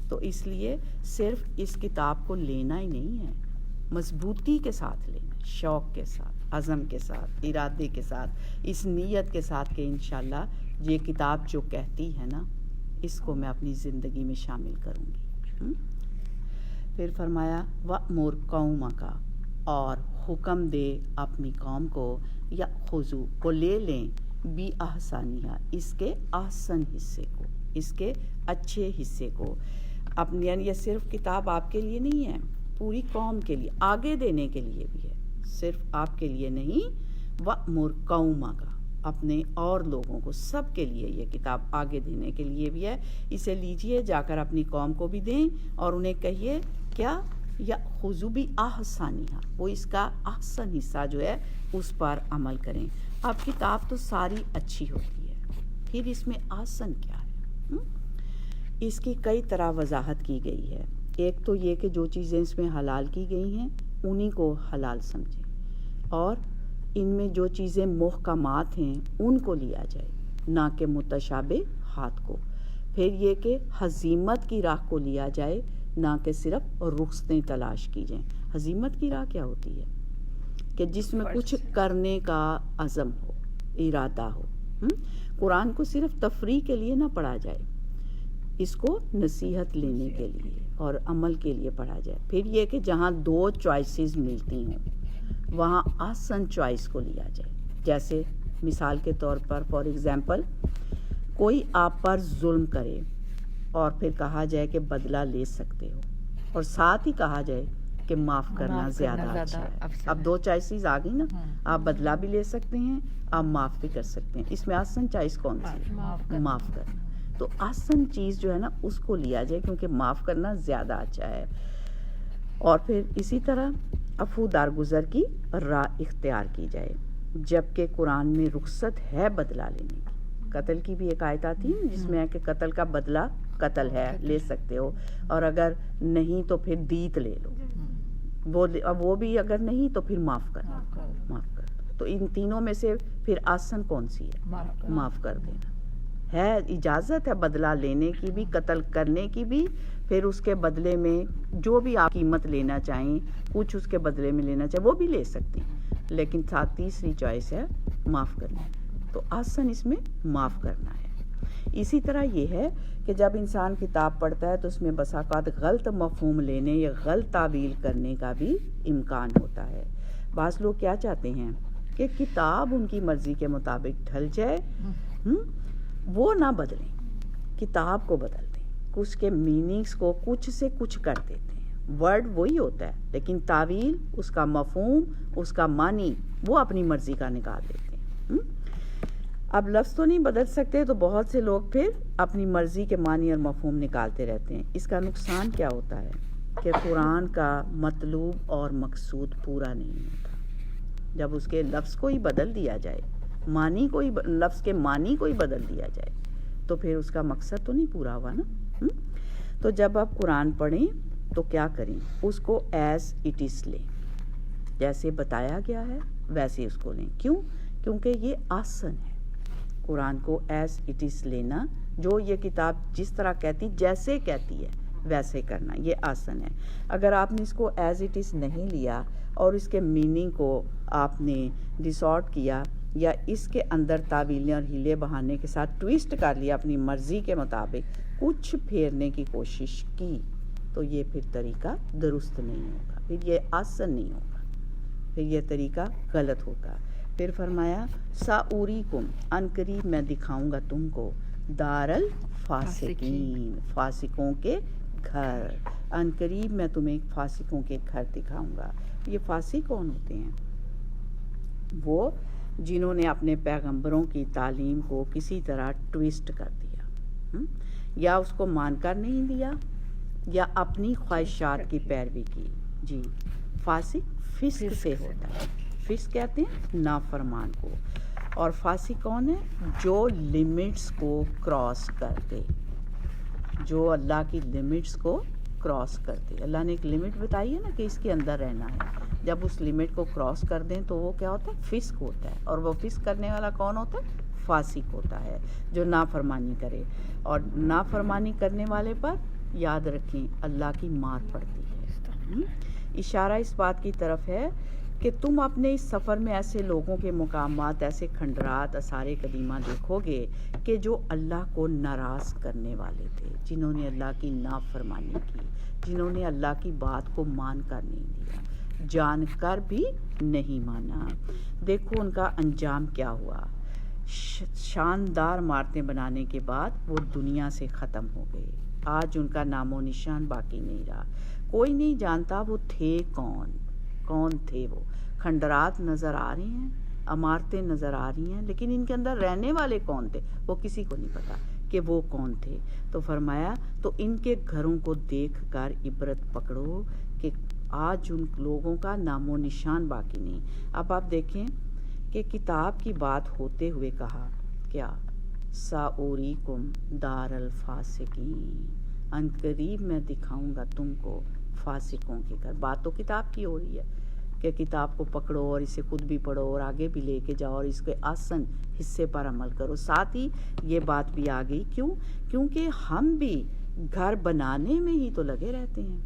[SPEAKER 1] تو اس لیے صرف اس کتاب کو لینا ہی نہیں ہے، مضبوطی کے ساتھ لینا، شوق کے ساتھ، عزم کے ساتھ، ارادے کے ساتھ، اس نیت کے ساتھ کہ انشاءاللہ یہ کتاب جو کہتی ہے نا اس کو میں اپنی زندگی میں شامل کروں گی۔ پھر فرمایا وَأْمُرْ قَوْمَكَ، اور حکم دے اپنی قوم کو، یا خضو کو لے لیں، بھی احسانیہ، اس کے احسن حصے کو، اس کے اچھے حصے کو اپنی، یعنی یہ صرف کتاب آپ کے لیے نہیں ہے، پوری قوم کے لیے، آگے دینے کے لیے بھی ہے، صرف آپ کے لیے نہیں۔ وَأْمُرْ قَوْمَكَ، اپنے اور لوگوں کو، سب کے لیے یہ کتاب آگے دینے کے لیے بھی ہے، اسے لیجئے جا کر اپنی قوم کو بھی دیں اور انہیں کہیے کیا، یا خذو بھی احسانیہ، وہ اس کا احسن حصہ جو ہے اس پر عمل کریں۔ اب کتاب تو ساری اچھی ہوتی ہے، پھر اس میں احسن کیا ہے؟ اس کی کئی طرح وضاحت کی گئی ہے۔ ایک تو یہ کہ جو چیزیں اس میں حلال کی گئی ہیں انہی کو حلال سمجھیں، اور ان میں جو چیزیں محکمات ہیں ان کو لیا جائے، نہ کہ متشابہات کو۔ پھر یہ کہ ہزیمت کی راہ کو لیا جائے، نہ کہ صرف رخصتیں تلاش کی جائیں۔ ہزیمت کی راہ کیا ہوتی ہے؟ کہ جس میں کچھ کرنے کا عزم ہو، ارادہ ہو۔ قرآن کو صرف تفریح کے لیے نہ پڑھا جائے، اس کو نصیحت لینے کے لیے اور عمل کے لیے پڑھا جائے۔ پھر یہ کہ جہاں 2 چوائسز ملتی ہوں وہاں آسن چوائس کو لیا جائے، جیسے مثال کے طور پر فار ایگزامپل کوئی آپ پر ظلم کرے اور پھر کہا جائے کہ بدلہ لے سکتے ہو، اور ساتھ ہی کہا جائے کہ معاف کرنا زیادہ اچھا ہے۔ اب 2 چوائسز آ گئی نا، آپ بدلہ بھی لے سکتے ہیں، آپ معاف بھی کر سکتے ہیں، اس میں آسن چوائس کون سی ہے؟ معاف کرنا۔ تو آسن چیز جو ہے نا اس کو لیا جائے، کیونکہ معاف کرنا زیادہ اچھا ہے۔ اور پھر اسی طرح عفو درگزر کی راہ اختیار کی جائے، جبکہ قرآن میں رخصت ہے بدلہ لینے کی. قتل کی بھی ایک آیت آتی ہے جس میں ہے کہ قتل کا بدلہ قتل ہے، لے سکتے ہو، اور اگر نہیں تو پھر دیت لے لو. وہ بھی اگر نہیں تو پھر معاف کر دو. تو ان تینوں میں سے پھر آسن کون سی ہے؟ معاف کر دینا ہے. اجازت ہے بدلہ لینے کی بھی، قتل کرنے کی بھی، پھر اس کے بدلے میں جو بھی آپ قیمت لینا چاہیں، کچھ اس کے بدلے میں لینا چاہیں وہ بھی لے سکتی ہیں، لیکن ساتھ تیسری چوائس ہے معاف کرنا. تو آسن اس میں معاف کرنا ہے. اسی طرح یہ ہے کہ جب انسان کتاب پڑھتا ہے تو اس میں بسا اوقات غلط مفہوم لینے یا غلط تعویل کرنے کا بھی امکان ہوتا ہے. بعض لوگ کیا چاہتے ہیں کہ کتاب ان کی مرضی کے مطابق ڈھل جائے، وہ نہ بدلیں، کتاب کو بدل دیں، اس کے میننگز کو کچھ سے کچھ کر دیتے ہیں. ورڈ وہی ہوتا ہے لیکن تعویل، اس کا مفہوم، اس کا معنی وہ اپنی مرضی کا نکال دیتے ہیں. اب لفظ تو نہیں بدل سکتے تو بہت سے لوگ پھر اپنی مرضی کے معنی اور مفہوم نکالتے رہتے ہیں. اس کا نقصان کیا ہوتا ہے کہ قرآن کا مطلوب اور مقصود پورا نہیں ہوتا. جب اس کے لفظ کو ہی بدل دیا جائے، معنی کو ہی، لفظ کے معنی کو ہی بدل دیا جائے تو پھر اس کا مقصد تو نہیں پورا ہوا نا. تو جب آپ قرآن پڑھیں تو کیا کریں؟ اس کو ایز اٹ از لیں، جیسے بتایا گیا ہے ویسے اس کو لیں. کیوں؟ کیونکہ یہ آسن ہے قرآن کو ایز اٹ از لینا. جو یہ کتاب جس طرح کہتی، جیسے کہتی ہے ویسے کرنا، یہ آسن ہے. اگر آپ نے اس کو ایز اٹ از نہیں لیا اور اس کے میننگ کو آپ نے ڈسارٹ کیا یا اس کے اندر تعویلیں اور ہیلے بہانے کے ساتھ ٹویسٹ کر لیا، اپنی مرضی کے مطابق کچھ پھیرنے کی کوشش کی، تو یہ پھر طریقہ درست نہیں ہوگا، پھر یہ آسن نہیں ہوگا، پھر یہ طریقہ غلط ہوگا. پھر فرمایا ساوریکم، ان قریب میں دکھاؤں گا تم کو، دار الفاسقین، فاسقوں کے گھر. ان قریب میں تمہیں فاسقوں کے گھر دکھاؤں گا. یہ فاسق کون ہوتے ہیں؟ وہ جنہوں نے اپنے پیغمبروں کی تعلیم کو کسی طرح ٹویسٹ کر دیا، یا اس کو مان کر نہیں دیا، یا اپنی خواہشات کی پیروی کی. جی، فاسق فسق سے ہوتا ہے. فسق کہتے ہیں نافرمان کو. اور فاسق کون ہے؟ جو لمٹس کو کراس کر دے، جو اللہ کی لمٹس کو کراس کر دے. اللہ نے ایک لمٹ بتائی ہے نا کہ اس کے اندر رہنا ہے. جب اس لمٹ کو کراس کر دیں تو وہ کیا ہوتا ہے؟ فسق ہوتا ہے. اور وہ فسق کرنے والا کون ہوتا ہے؟ فاسق ہوتا ہے، جو نافرمانی کرے. اور نافرمانی کرنے والے پر یاد رکھیں اللہ کی مار پڑتی ہے. اشارہ اس بات کی طرف ہے کہ تم اپنے اس سفر میں ایسے لوگوں کے مقامات، ایسے کھنڈرات آثار قدیمہ دیکھو گے کہ جو اللہ کو ناراض کرنے والے تھے، جنہوں نے اللہ کی نافرمانی کی، جنہوں نے اللہ کی بات کو مان کر نہیں دیا، جان کر بھی نہیں مانا. دیکھو ان کا انجام کیا ہوا. شاندار عمارتیں بنانے کے بعد وہ دنیا سے ختم ہو گئے. آج ان کا نام و نشان باقی نہیں رہا. کوئی نہیں جانتا وہ تھے کون تھے. وہ کھنڈرات نظر آ رہے ہیں، عمارتیں نظر آ رہی ہیں، لیکن ان کے اندر رہنے والے کون تھے وہ کسی کو نہیں پتا کہ وہ کون تھے. تو فرمایا تو ان کے گھروں کو دیکھ کر عبرت پکڑو کہ آج ان لوگوں کا نام و نشان باقی نہیں. اب آپ دیکھیں کہ کتاب کی بات ہوتے ہوئے کہا کیا؟ ساوریکم دار الفاسقین، ان قریب میں دکھاؤں گا تم کو فاسقوں کے گھر. بات تو کتاب کی ہو رہی ہے کہ کتاب کو پکڑو اور اسے خود بھی پڑھو اور آگے بھی لے کے جاؤ اور اس کے آسن حصے پر عمل کرو. ساتھ ہی یہ بات بھی آ گئی. کیوں؟ کیونکہ ہم بھی گھر بنانے میں ہی تو لگے رہتے ہیں.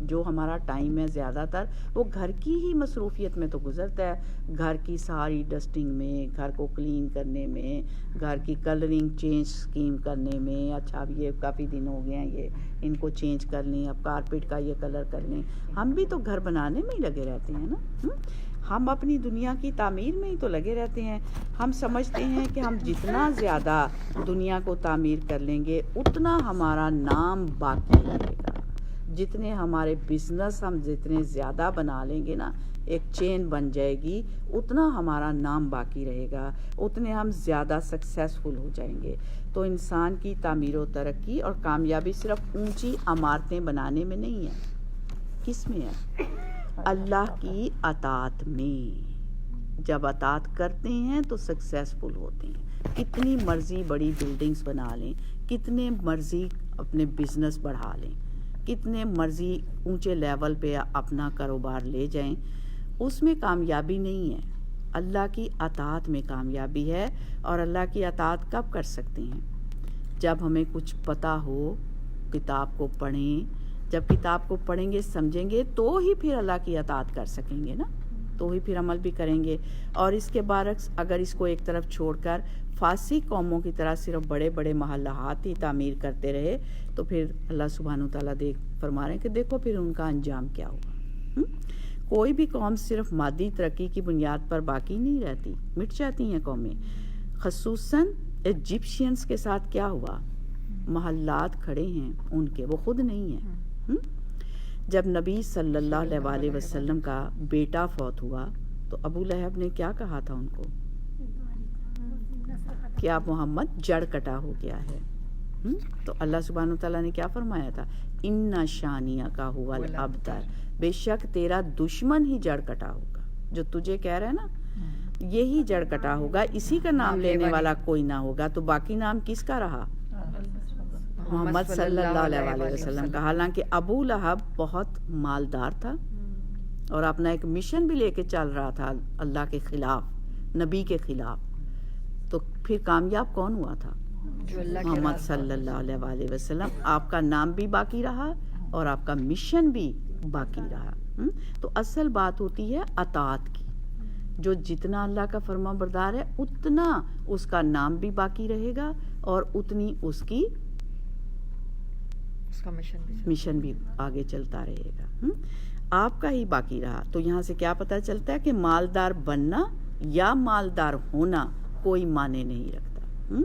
[SPEAKER 1] جو ہمارا ٹائم ہے زیادہ تر وہ گھر کی ہی مصروفیت میں تو گزرتا ہے. گھر کی ساری ڈسٹنگ میں، گھر کو کلین کرنے میں، گھر کی کلرنگ چینج اسکیم کرنے میں. اچھا اب یہ کافی دن ہو گئے ہیں، یہ ان کو چینج کر لیں، اب کارپیٹ کا یہ کلر کر لیں. ہم بھی تو گھر بنانے میں ہی لگے رہتے ہیں نا. ہم اپنی دنیا کی تعمیر میں ہی تو لگے رہتے ہیں. ہم سمجھتے ہیں کہ ہم جتنا زیادہ دنیا کو تعمیر کر لیں گے اتنا ہمارا نام باقی رہے گا. جتنے ہمارے بزنس ہم جتنے زیادہ بنا لیں گے نا، ایک چین بن جائے گی، اتنا ہمارا نام باقی رہے گا، اتنے ہم زیادہ سکسیسفل ہو جائیں گے. تو انسان کی تعمیر و ترقی اور کامیابی صرف اونچی عمارتیں بنانے میں نہیں ہے. کس میں ہے؟ اللہ کی اطاعت میں. جب اطاعت کرتے ہیں تو سکسیسفل ہوتے ہیں. کتنی مرضی بڑی بلڈنگز بنا لیں, کتنے مرضی اپنے بزنس بڑھا لیں, کتنے مرضی اونچے لیول پہ اپنا کاروبار لے جائیں, اس میں کامیابی نہیں ہے. اللہ کی اطاعت میں کامیابی ہے. اور اللہ کی اطاعت کب کر سکتے ہیں؟ جب ہمیں کچھ پتہ ہو, کتاب کو پڑھیں. جب کتاب کو پڑھیں گے, سمجھیں گے, تو ہی پھر اللہ کی اطاعت کر سکیں گے نا, تو ہی پھر عمل بھی کریں گے. اور اس کے برعکس اگر اس کو ایک طرف چھوڑ کر فاسق قوموں کی طرح صرف بڑے بڑے محلات ہی تعمیر کرتے رہے, تو پھر اللہ سبحانہ وتعالیٰ فرما رہے ہیں کہ دیکھو پھر ان کا انجام کیا ہوگا. کوئی بھی قوم صرف مادی ترقی کی بنیاد پر باقی نہیں رہتی, مٹ جاتی ہیں قومیں. خصوصاً ایجپشینز کے ساتھ کیا ہوا؟ محلات کھڑے ہیں ان کے, وہ خود نہیں ہیں. جب نبی صلی اللہ علیہ وسلم کا بیٹا فوت ہوا تو ابو لہب نے کیا کہا تھا ان کو؟ کیا محمد جڑ کٹا ہو گیا ہے. تو اللہ سبحانہ تعالیٰ نے کیا فرمایا تھا؟ ان شانیہ کا ہوا الابتر, بے شک تیرا دشمن ہی جڑ کٹا ہوگا. جو تجھے کہہ رہا ہے نا, یہی جڑ کٹا ہوگا, اسی کا نام لینے والا کوئی نہ ہوگا. تو باقی نام کس کا رہا؟ محمد صلی اللہ علیہ وسلم کا. حالانکہ ابو لہب بہت مالدار تھا اور اپنا ایک مشن بھی لے کے چل رہا تھا اللہ کے خلاف, نبی کے خلاف. تو پھر کامیاب کون ہوا تھا؟ محمد صلی اللہ علیہ وسلم. آپ کا نام بھی باقی رہا اور آپ کا مشن بھی باقی رہا. تو اصل بات ہوتی ہے اطاعت کی. جو جتنا اللہ کا فرما بردار ہے اتنا اس کا نام بھی باقی رہے گا اور اتنی اس کی مشن بھی آگے چلتا رہے گا. آپ کا ہی باقی رہا. تو یہاں سے کیا پتہ چلتا ہے کہ مالدار بننا یا مالدار ہونا کوئی معنی نہیں رکھتا.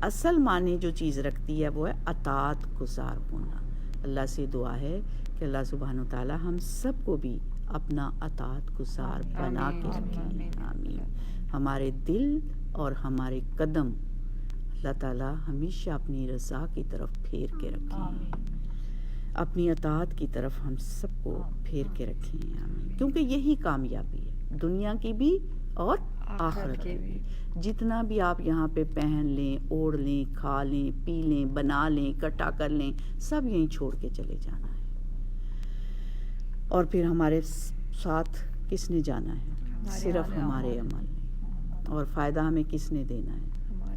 [SPEAKER 1] اصل معنی جو چیز رکھتی ہے وہ ہے اطاعت گزار ہونا. اللہ سے دعا ہے کہ اللہ سبحانہ تعالی ہم سب کو بھی اپنا اطاعت گزار بنا کے رکھیں. آمین. ہمارے دل اور ہمارے قدم اللہ تعالیٰ ہمیشہ اپنی رضا کی طرف پھیر کے رکھیں, اپنی اطاعت کی طرف ہم سب کو پھیر کے رکھیں. آمین. کیونکہ یہی کامیابی ہے, دنیا کی بھی اور آخرت کی بھی. جتنا بھی آپ یہاں پہ پہن لیں, اوڑھ لیں, کھا لیں, پی لیں, بنا لیں, اکٹھا کر لیں, سب یہیں چھوڑ کے چلے جانا ہے. اور پھر ہمارے ساتھ کس نے جانا ہے؟ صرف ہمارے عمل نے. اور فائدہ ہمیں کس نے دینا ہے؟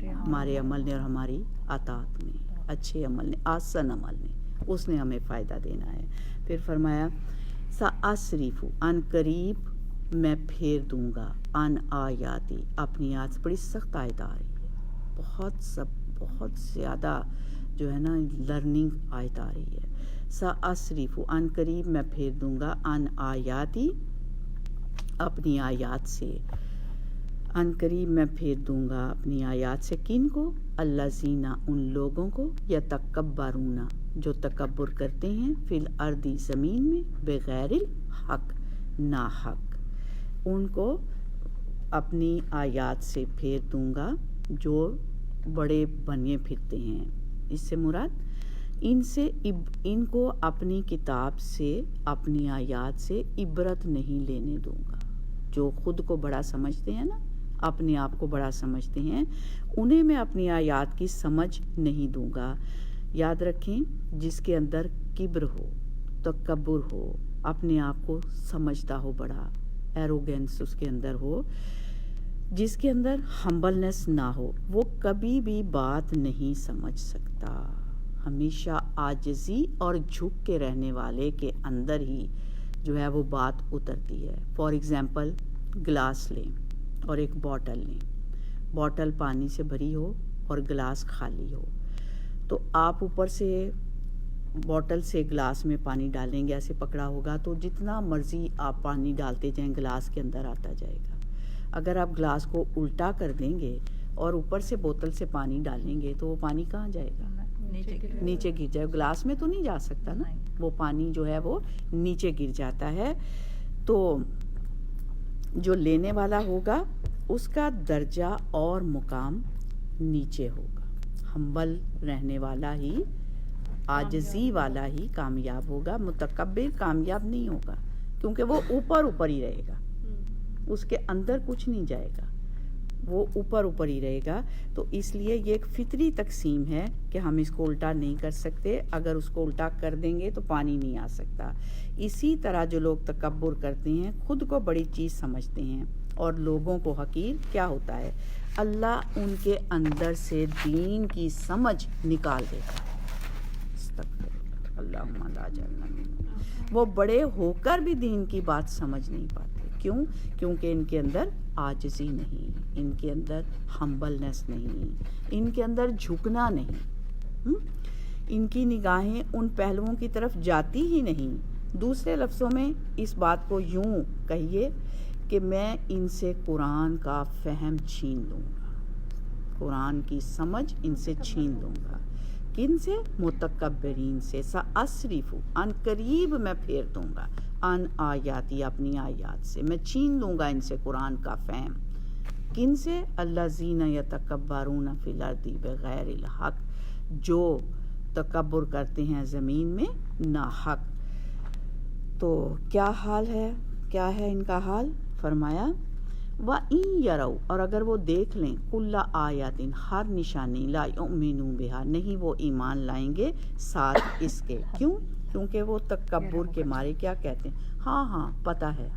[SPEAKER 1] ہمارے عمل نے اور ہماری اطاعت نے, اچھے عمل نے, آسن عمل نے, اس نے ہمیں فائدہ دینا ہے. پھر فرمایا سأصرف, ان قریب میں پھیر دوں گا, ان آیاتی, اپنی آیات. بڑی سخت آیت آ رہی ہے, بہت زیادہ جو ہے نا لرننگ آیت آ رہی ہے. سأصرف, ان قریب میں پھیر دوں گا, ان آیاتی, اپنی آیات سے. ان قریب میں پھیر دوں گا اپنی آیات سے. کن کو؟ الذین, ان لوگوں کو, یتکبرون, جو تکبر کرتے ہیں, فی الارض, زمین میں, بغیر الحق, ناحق. ان کو اپنی آیات سے پھیر دوں گا جو بڑے بنے پھرتے ہیں. اس سے مراد ان کو اپنی کتاب سے, اپنی آیات سے عبرت نہیں لینے دوں گا. جو خود کو بڑا سمجھتے ہیں نا, اپنے آپ کو بڑا سمجھتے ہیں, انہیں میں اپنی آیات کی سمجھ نہیں دوں گا. یاد رکھیں, جس کے اندر کبر ہو, تکبر ہو, اپنے آپ کو سمجھتا ہو بڑا, ایروگینس اس کے اندر ہو, جس کے اندر ہمبلنس نہ ہو, وہ کبھی بھی بات نہیں سمجھ سکتا. ہمیشہ عاجزی اور جھک کے رہنے والے کے اندر ہی جو ہے وہ بات اترتی ہے. فار ایگزامپل, گلاس لیں اور ایک بوٹل لیں. بوٹل پانی سے بھری ہو اور گلاس خالی ہو, تو آپ اوپر سے بوٹل سے گلاس میں پانی ڈالیں گے, ایسے پکڑا ہوگا تو جتنا مرضی آپ پانی ڈالتے جائیں گلاس کے اندر آتا جائے گا. اگر آپ گلاس کو الٹا کر دیں گے اور اوپر سے بوتل سے پانی ڈالیں گے تو وہ پانی کہاں جائے گا؟ نیچے گر جائے. گلاس میں تو نہیں جا سکتا نا, وہ پانی جو ہے وہ نیچے گر جاتا ہے. تو جو لینے والا ہوگا اس کا درجہ اور مقام نیچے ہوگا. ہمبل رہنے والا ہی, عاجزی والا ہی کامیاب ہوگا. متکبر کامیاب نہیں ہوگا, کیونکہ وہ اوپر ہی رہے گا. اس کے اندر کچھ نہیں جائے گا، وہ اوپر اوپر ہی رہے گا. تو اس لیے یہ ایک فطری تقسیم ہے کہ ہم اس کو الٹا نہیں کر سکتے. اگر اس کو الٹا کر دیں گے تو پانی نہیں آ سکتا. اسی طرح جو لوگ تکبر کرتے ہیں، خود کو بڑی چیز سمجھتے ہیں اور لوگوں کو حقیر، کیا ہوتا ہے؟ اللہ ان کے اندر سے دین کی سمجھ نکال دیتا ہے. اللہم لا جعلنا منہم. وہ بڑے ہو کر بھی دین کی بات سمجھ نہیں پاتے. کیوں؟ کیونکہ ان کے اندر عاجزی نہیں، ان کے اندر ہمبلنس نہیں، ان کے اندر جھکنا نہیں. ان کی نگاہیں ان پہلوؤں کی طرف جاتی ہی نہیں. دوسرے لفظوں میں اس بات کو یوں کہیے کہ میں ان سے قرآن کا فہم چھین لوں گا، قرآن کی سمجھ ان سے چھین لوں گا. کن سے؟ متکبرین سے. سأصرف، ان قریب میں پھیر دوں گا، ان آیاتی، اپنی آیات سے میں چھین لوں گا ان سے قرآن کا فہم. کن سے؟ الذین یتکبرون فی الارض بغیر الحق، جو تکبر کرتے ہیں زمین میں ناحق. تو کیا حال ہے؟ کیا ہے ان کا حال؟ فرمایا وَإِن يَرَوْا، اور اگر وہ دیکھ لیں کُلَّ آیَاتٍ، ہر نشانی، لا یؤمنوا بہا، نہیں وہ ایمان لائیں گے ساتھ اس کے. کیوں؟ کیونکہ وہ تکبر کے مارے کیا کہتے ہیں؟ ہاں پتہ ہے،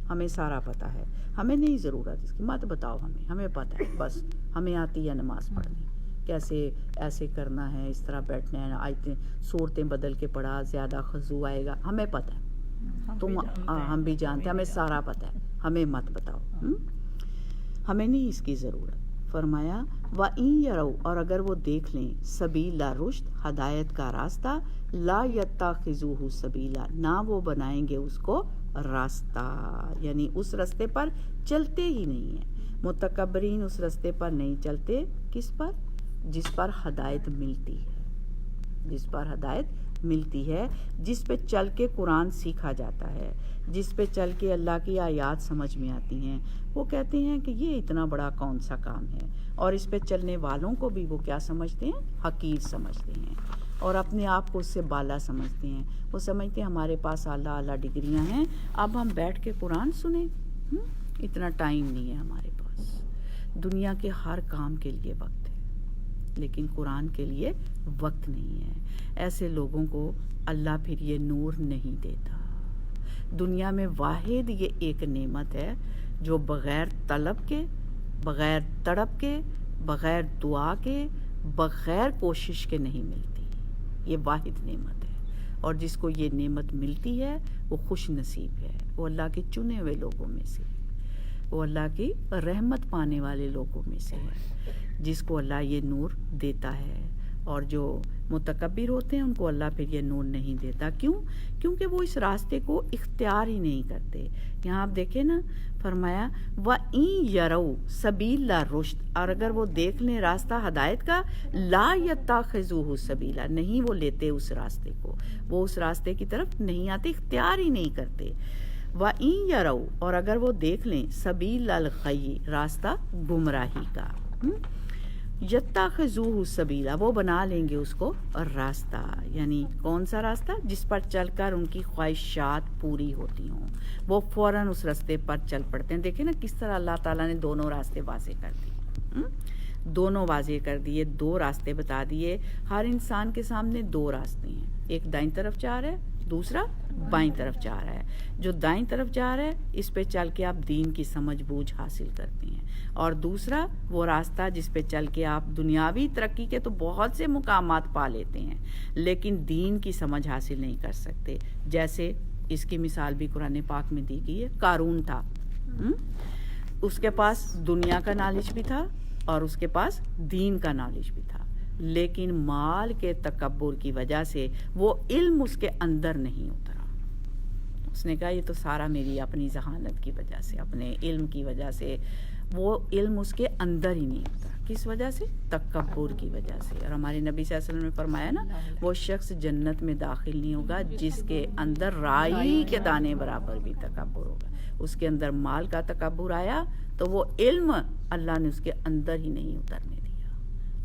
[SPEAKER 1] ہمیں سارا پتہ ہے، ہمیں نہیں ضرورت اس کی، مت بتاؤ ہمیں پتہ ہے، بس ہمیں آتی ہے نماز پڑھنی، کیسے ایسے کرنا ہے، اس طرح بیٹھنا ہے، آیتیں صورتیں بدل کے پڑھا، زیادہ خضوع آئے گا، ہمیں پتہ ہے، ہم بھی جانتے ہیں، ہمیں سارا پتہ ہے، ہمیں مت بتاؤ، ہمیں نہیں اس کی ضرورت. فرمایا وَإِن يَرَوْا، اور اگر وہ دیکھ لیں سبیل رشد، ہدایت کا راستہ، لا يَتَّخِذُوهُ سبیلا، نہ وہ بنائیں گے اس کو راستہ، یعنی اس راستے پر چلتے ہی نہیں ہیں. متکبرین اس راستے پر نہیں چلتے. کس پر؟ جس پر ہدایت ملتی ہے، جس پر ہدایت ملتی ہے، جس پہ چل کے قرآن سیکھا جاتا ہے، جس پہ چل کے اللہ کی آیات سمجھ میں آتی ہیں. وہ کہتے ہیں کہ یہ اتنا بڑا کون سا کام ہے، اور اس پہ چلنے والوں کو بھی وہ کیا سمجھتے ہیں؟ حقیر سمجھتے ہیں، اور اپنے آپ کو اس سے بالا سمجھتے ہیں. وہ سمجھتے ہیں ہمارے پاس اعلیٰ ڈگریاں ہیں، اب ہم بیٹھ کے قرآن سنیں. اتنا ٹائم نہیں ہے ہمارے پاس. دنیا کے ہر کام کے لیے وقت ہے، لیکن قرآن کے لیے وقت نہیں ہے. ایسے لوگوں کو اللہ پھر یہ نور نہیں دیتا. دنیا میں واحد یہ ایک نعمت ہے جو بغیر طلب کے، بغیر تڑپ کے، بغیر دعا کے، بغیر کوشش کے نہیں ملتی. یہ واحد نعمت ہے، اور جس کو یہ نعمت ملتی ہے وہ خوش نصیب ہے، وہ اللہ کے چنے ہوئے لوگوں میں سے ہے، وہ اللہ کی رحمت پانے والے لوگوں میں سے ہے، جس کو اللہ یہ نور دیتا ہے. اور جو متکبر ہوتے ہیں ان کو اللہ پھر یہ نور نہیں دیتا. کیوں؟ کیونکہ وہ اس راستے کو اختیار ہی نہیں کرتے. یہاں آپ دیکھیں نا، فرمایا وَإِن يَرَوْا سَبِيلَ الرُّشْدِ، اور اگر وہ دیکھ لیں راستہ ہدایت کا، لا يَتَّخِذُوهُ سَبِيلًا، نہیں وہ لیتے اس راستے کو، وہ اس راستے کی طرف نہیں آتے، اختیار ہی نہیں کرتے. وَإِن يَرَوْا، اور اگر وہ دیکھ لیں سَبِيلَ الْغَيِّ، راستہ گمراہی کا، یتخذوہ سبیلا، وہ بنا لیں گے اس کو راستہ. یعنی کون سا راستہ؟ جس پر چل کر ان کی خواہشات پوری ہوتی ہوں، وہ فوراً اس راستے پر چل پڑتے ہیں. دیکھیں نا کس طرح اللہ تعالیٰ نے دونوں راستے واضح کر دیے، دونوں واضح کر دیے، دو راستے بتا دیے. ہر انسان کے سامنے دو راستے ہیں، ایک دائیں طرف جا رہا ہے، دوسرا بائیں طرف جا رہا ہے. جو دائیں طرف جا رہا ہے اس پہ چل کے آپ دین کی سمجھ بوجھ حاصل کرتے ہیں، اور دوسرا وہ راستہ جس پہ چل کے آپ دنیاوی ترقی کے تو بہت سے مقامات پا لیتے ہیں لیکن دین کی سمجھ حاصل نہیں کر سکتے. جیسے اس کی مثال بھی قرآن پاک میں دی گئی ہے. قارون تھا، اس کے پاس دنیا کا نالج بھی تھا اور اس کے پاس دین کا نالج بھی تھا، لیکن مال کے تکبر کی وجہ سے وہ علم اس کے اندر نہیں اترا. اس نے کہا یہ تو سارا میری اپنی ذہانت کی وجہ سے، اپنے علم کی وجہ سے. وہ علم اس کے اندر ہی نہیں اترا. کس وجہ سے؟ تکبر کی وجہ سے. اور ہمارے نبی صلی اللہ علیہ وسلم نے فرمایا نا، وہ شخص جنت میں داخل نہیں ہوگا جس کے اندر رائی کے دانے برابر بھی تکبر ہوگا. اس کے اندر مال کا تکبر آیا تو وہ علم اللہ نے اس کے اندر ہی نہیں اترنے دیا.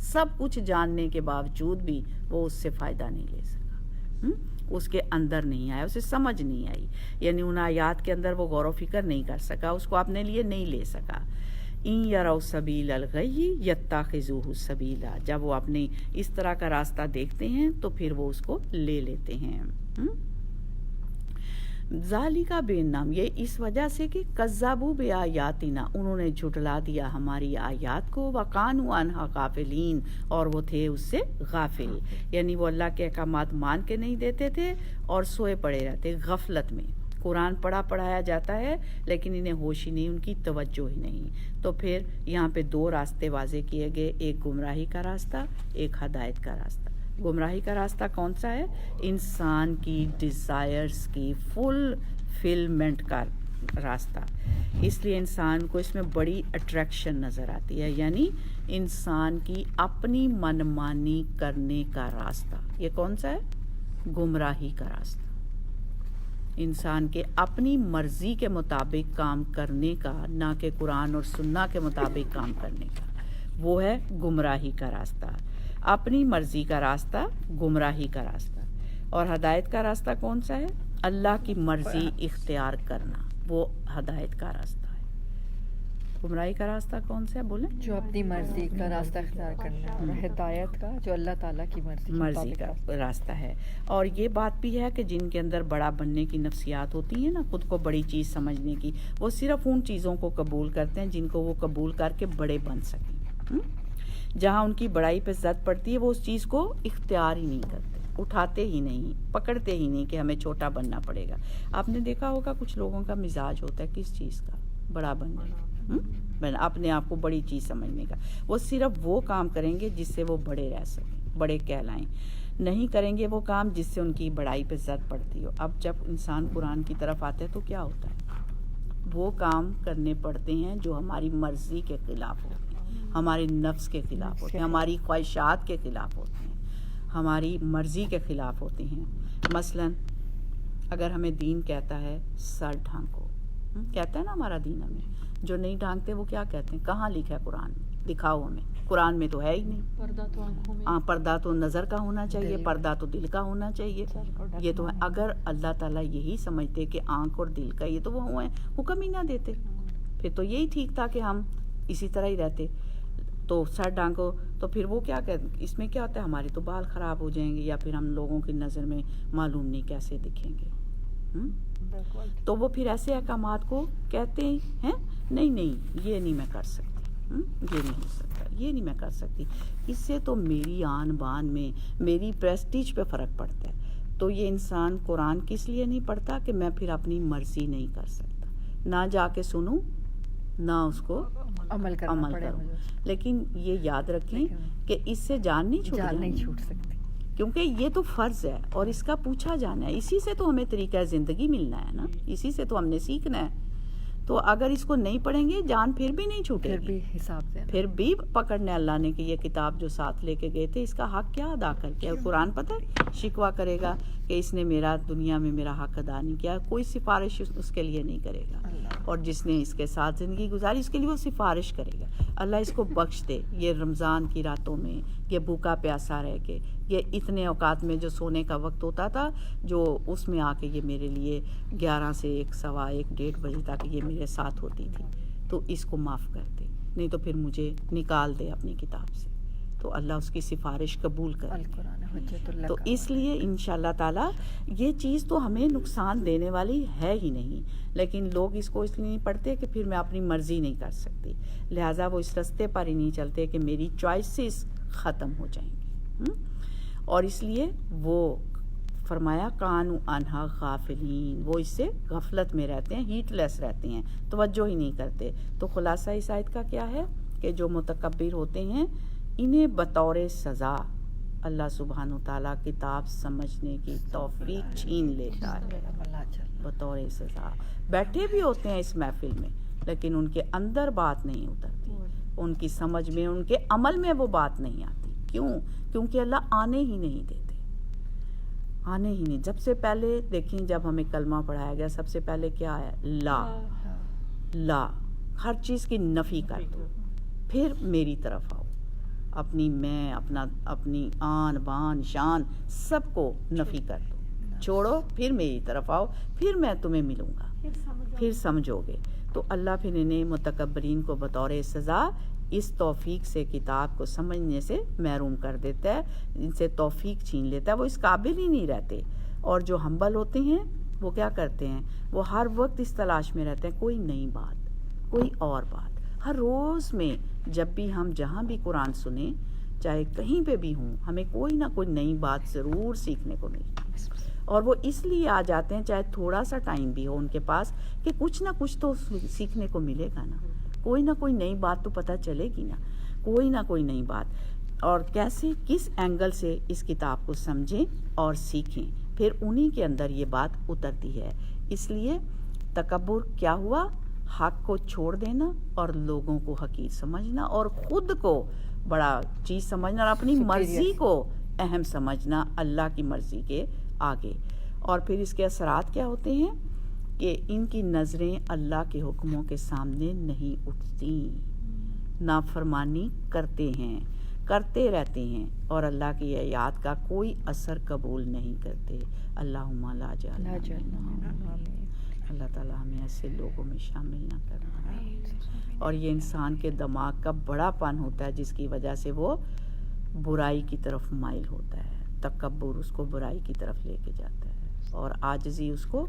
[SPEAKER 1] سب کچھ جاننے کے باوجود بھی وہ اس سے فائدہ نہیں لے سکا. اس کے اندر نہیں آیا, اسے سمجھ نہیں آئی, یعنی ان آیات کے اندر وہ غور و فکر نہیں کر سکا, اس کو اپنے لیے نہیں لے سکا. ان یروا سبیل الغی یتخذوہ سبیلا, جب وہ اپنے اس طرح کا راستہ دیکھتے ہیں تو پھر وہ اس کو لے لیتے ہیں. ذالک بانہم, یہ اس وجہ سے کہ کذبوا بآیاتنا, انہوں نے جھٹلا دیا ہماری آیات کو, وکانوا عنہا غافلین, اور وہ تھے اس سے غافل, یعنی وہ اللہ کے احکامات مان کے نہیں دیتے تھے اور سوئے پڑے رہتے غفلت میں. قرآن پڑھایا جاتا ہے لیکن انہیں ہوش ہی نہیں, ان کی توجہ ہی نہیں. تو پھر یہاں پہ 2 راستے واضح کیے گئے, ایک گمراہی کا راستہ, ایک ہدایت کا راستہ. گمراہی کا راستہ کون سا ہے؟ انسان کی ڈیزائرز کی فلمنٹ کا راستہ. اس لیے انسان کو اس میں بڑی اٹریکشن نظر آتی ہے, یعنی انسان کی اپنی منمانی کرنے کا راستہ. یہ کون سا ہے؟ گمراہی کا راستہ. انسان کے اپنی مرضی کے مطابق کام کرنے کا, نہ کہ قرآن اور سنہ کے مطابق کام کرنے کا, وہ ہے گمراہی کا راستہ. اپنی مرضی کا راستہ گمراہی کا راستہ. اور ہدایت کا راستہ کون سا ہے؟ اللہ کی مرضی اختیار کرنا, وہ ہدایت کا راستہ ہے. گمراہی کا راستہ کون سا ہے بولیں؟
[SPEAKER 2] جو اپنی مرضی کا راستہ اختیار کرنا, اور ہدایت کا جو اللہ تعالیٰ کی مرضی
[SPEAKER 1] کا راستہ ہے. اور یہ بات بھی ہے کہ جن کے اندر بڑا بننے کی نفسیات ہوتی ہیں نا, خود کو بڑی چیز سمجھنے کی, وہ صرف ان چیزوں کو قبول کرتے ہیں جن کو وہ قبول کر کے بڑے بن سکیں. جہاں ان کی بڑائی پہ زد پڑتی ہے وہ اس چیز کو اختیار ہی نہیں کرتے, اٹھاتے ہی نہیں, پکڑتے ہی نہیں کہ ہمیں چھوٹا بننا پڑے گا. آپ نے دیکھا ہوگا کچھ لوگوں کا مزاج ہوتا ہے کس چیز کا؟ بڑا بننے کا, اپنے آپ کو بڑی چیز سمجھنے کا. وہ صرف وہ کام کریں گے جس سے وہ بڑے رہ سکیں, بڑے کہلائیں. نہیں کریں گے وہ کام جس سے ان کی بڑائی پہ زد پڑتی ہو. اب جب انسان قرآن کی طرف آتا ہے تو کیا ہوتا ہے؟ وہ کام کرنے پڑتے ہیں جو ہماری مرضی کے خلاف ہوتے ہیں, ہمارے نفس کے خلاف ہوتے ہیں, ہماری خواہشات کے خلاف ہوتے ہیں, ہماری مرضی کے خلاف ہوتے ہیں. مثلا اگر ہمیں دین کہتا ہے سر ڈھانکو, کہتا ہے نا ہمارا دین ہمیں, جو نہیں ڈھانکتے وہ کیا کہتے ہیں؟ کہاں لکھا ہے قرآن میں؟ دکھاؤ ہمیں. قرآن میں تو ہے ہی نہیں.
[SPEAKER 3] پردہ تو آنکھوں میں,
[SPEAKER 1] پردہ تو نظر کا ہونا چاہیے, پردہ تو دل کا ہونا چاہیے. یہ تو ہے. اگر اللہ تعالیٰ یہی سمجھتے کہ آنکھ اور دل کا یہ تو وہ ہیں, حکم ہی نہ دیتے, پھر تو یہی ٹھیک تھا کہ ہم اسی طرح ہی رہتے. تو سر ڈھانکو تو پھر وہ کیا کہتے ہیں؟ اس میں کیا ہوتا ہے؟ ہمارے تو بال خراب ہو جائیں گے, یا پھر ہم لوگوں کی نظر میں معلوم نہیں کیسے دکھیں گے. تو وہ پھر ایسے احکامات کو کہتے ہیں نہیں یہ نہیں میں کر سکتی, یہ نہیں ہو سکتا, یہ نہیں میں کر سکتی. اس سے تو میری آن بان میں, میری پریسٹیج پہ فرق پڑتا ہے. تو یہ انسان قرآن کس لیے نہیں پڑھتا؟ کہ میں پھر اپنی مرضی نہیں کر سکتا, نہ جا کے سنوں نہ اس کو عمل کروں. لیکن یہ یاد رکھیں کہ اس سے جان نہیں چھوٹ سکتی, کیونکہ یہ تو فرض ہے اور اس کا پوچھا جانا ہے. اسی سے تو ہمیں طریقہ زندگی ملنا ہے نا, اسی سے تو ہم نے سیکھنا ہے. تو اگر اس کو نہیں پڑھیں گے جان پھر بھی نہیں چھوٹے گی, پھر بھی پکڑنے اللہ نے کہ یہ کتاب جو ساتھ لے کے گئے تھے اس کا حق کیا ادا کر کے. قرآن پتہ ہے شکوہ کرے گا کہ اس نے میرا دنیا میں میرا حق ادا نہیں کیا, کوئی سفارش اس کے لیے نہیں کرے گا. اور جس نے اس کے ساتھ زندگی گزاری اس کے لیے وہ سفارش کرے گا. اللہ اس کو بخش دے. یہ رمضان کی راتوں میں یہ بھوکا پیاسا رہ کے, یہ اتنے اوقات میں جو سونے کا وقت ہوتا تھا, جو اس میں آ کے یہ میرے لیے 11 سے 1, 1:15, 1:30 بجے تک یہ میرے ساتھ ہوتی تھی. تو اس کو معاف کر دے, نہیں تو پھر مجھے نکال دے اپنی کتاب سے. تو اللہ اس کی سفارش قبول کرے. تو اس لیے انشاءاللہ تعالی یہ چیز تو ہمیں نقصان دینے والی ہے ہی نہیں, لیکن لوگ اس کو اس لیے نہیں پڑھتے کہ پھر میں اپنی مرضی نہیں کر سکتی, لہٰذا وہ اس رستے پر ہی نہیں چلتے کہ میری چوائسز ختم ہو جائیں گی. اور اس لیے وہ فرمایا کانوا عنہا غافلین, وہ اس سے غفلت میں رہتے ہیں, ہیٹ لیس رہتے ہیں, توجہ ہی نہیں کرتے. تو خلاصہ اس آیت کا کیا ہے کہ جو متکبر ہوتے ہیں انہیں بطور سزا اللہ سبحانہ وتعالیٰ کتاب سمجھنے کی توفیق چھین لیتا ہے. بطور سزا بیٹھے بھی ہوتے ہیں اس محفل میں, لیکن ان کے اندر بات نہیں اترتی, ان کی سمجھ میں, ان کے عمل میں وہ بات نہیں آتی. کیوں؟ کیونکہ اللہ آنے ہی نہیں دیتے, آنے ہی نہیں. جب سے پہلے دیکھیں, جب ہمیں کلمہ پڑھایا گیا سب سے پہلے کیا ہے؟ لا, ہر چیز کی نفی کر دو, پھر میری طرف آؤ. اپنی میں, اپنی آن بان شان سب کو نفی کر دو. چھوڑو پھر میری طرف آؤ, پھر میں تمہیں ملوں گا, پھر سمجھو گے. تو اللہ پھر انہیں متکبرین کو بطور سزا اس توفیق سے کتاب کو سمجھنے سے محروم کر دیتا ہے, ان سے توفیق چھین لیتا ہے, وہ اس قابل ہی نہیں رہتے. اور جو ہمبل ہوتے ہیں وہ کیا کرتے ہیں, وہ ہر وقت اس تلاش میں رہتے ہیں کوئی نئی بات, کوئی اور بات. ہر روز میں جب بھی ہم جہاں بھی قرآن سنیں, چاہے کہیں پہ بھی ہوں, ہمیں کوئی نہ کوئی نئی بات ضرور سیکھنے کو ملے. اور وہ اس لیے آ جاتے ہیں چاہے تھوڑا سا ٹائم بھی ہو ان کے پاس, کہ کچھ نہ کچھ تو سیکھنے کو ملے گا نا, کوئی نہ کوئی نئی بات تو پتہ چلے گی نا, کوئی نہ کوئی نئی بات. اور کیسے کس اینگل سے اس کتاب کو سمجھیں اور سیکھیں, پھر انہی کے اندر یہ بات اترتی ہے. اس لیے تکبر کیا ہوا, حق کو چھوڑ دینا اور لوگوں کو حقیر سمجھنا اور خود کو بڑا چیز سمجھنا اور اپنی مرضی کو اہم سمجھنا اللہ کی مرضی کے آگے. اور پھر اس کے اثرات کیا ہوتے ہیں کہ ان کی نظریں اللہ کے حکموں کے سامنے نہیں اٹھتی, نافرمانی کرتے ہیں, کرتے رہتے ہیں, اور اللہ کی آیات کا کوئی اثر قبول نہیں کرتے. اللہم لا جعلنا منہم. اللہ تعالیٰ ہمیں ایسے لوگوں میں شامل نہ کرنا. اور یہ انسان کے دماغ کا بڑا پن ہوتا ہے جس کی وجہ سے وہ برائی کی طرف مائل ہوتا ہے. تکبر اس کو برائی کی طرف لے کے جاتا ہے, اور عاجزی اس کو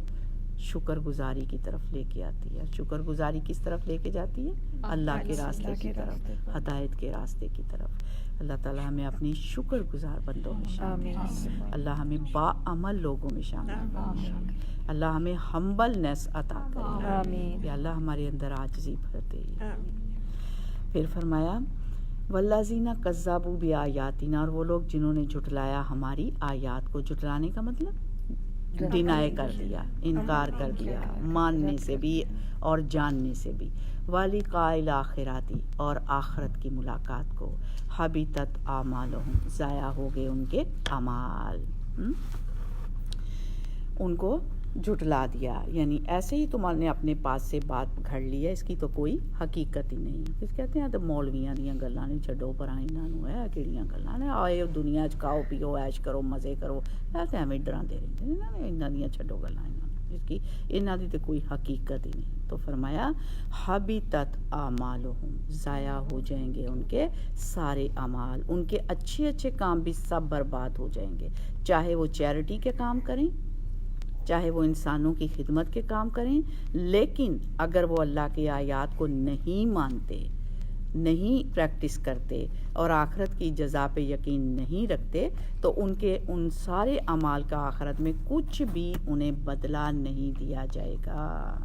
[SPEAKER 1] شکر گزاری کی طرف لے کے آتی ہے. شکر گزاری کس طرف لے کے جاتی ہے, اللہ کے راستے کی طرف, ہدایت کے راستے کی طرف. اللہ تعالیٰ ہمیں اپنی شکر گزار بندوں میں شامل کرے. اللہ ہمیں با عمل لوگوں میں شامل کرے. اللہ ہمیں ہمبلنس عطا کرے. یا اللہ ہمارے اندر عاجزی بھر دے. پھر فرمایا والذین کذبوا بآیاتنا, اور وہ لوگ جنہوں نے جھٹلایا ہماری آیات کو. جھٹلانے کا مطلب ڈینائی کر دیا, انکار کر دیا, ماننے سے بھی اور جاننے سے بھی. وَلِقَاءِ الْآخِرَةِ, اور آخرت کی ملاقات کو. حبطت اعمالہم, ضائع ہو گئے ان کے اعمال, ان کو جھٹلا دیا. یعنی ایسے ہی تمہارے نے اپنے پاس سے بات گھڑ لی ہے, اس کی تو کوئی حقیقت ہی نہیں. کس کہتے ہیں تو مولویاں دیاں گلاں نے چھڈو پراں, انہاں نوں ہے کیڑیاں گلاں نے, آئے دنیا چ کھاؤ پیو عیش کرو مزے کرو, ایسے ایویں ڈراندے رہندے نے. انہاں دیاں چھڈو گلاں, اس کی انہاں دی تو کوئی حقیقت ہی نہیں. تو فرمایا حبطت اعمالہم, ضائع ہو جائیں گے ان کے سارے اعمال, ان کے اچھے اچھے کام بھی سب برباد ہو جائیں گے. چاہے وہ چیریٹی کے کام کریں, چاہے وہ انسانوں کی خدمت کے کام کریں, لیکن اگر وہ اللہ کی آیات کو نہیں مانتے, نہیں پریکٹس کرتے اور آخرت کی جزا پہ یقین نہیں رکھتے, تو ان سارے اعمال کا آخرت میں کچھ بھی انہیں بدلہ نہیں دیا جائے گا.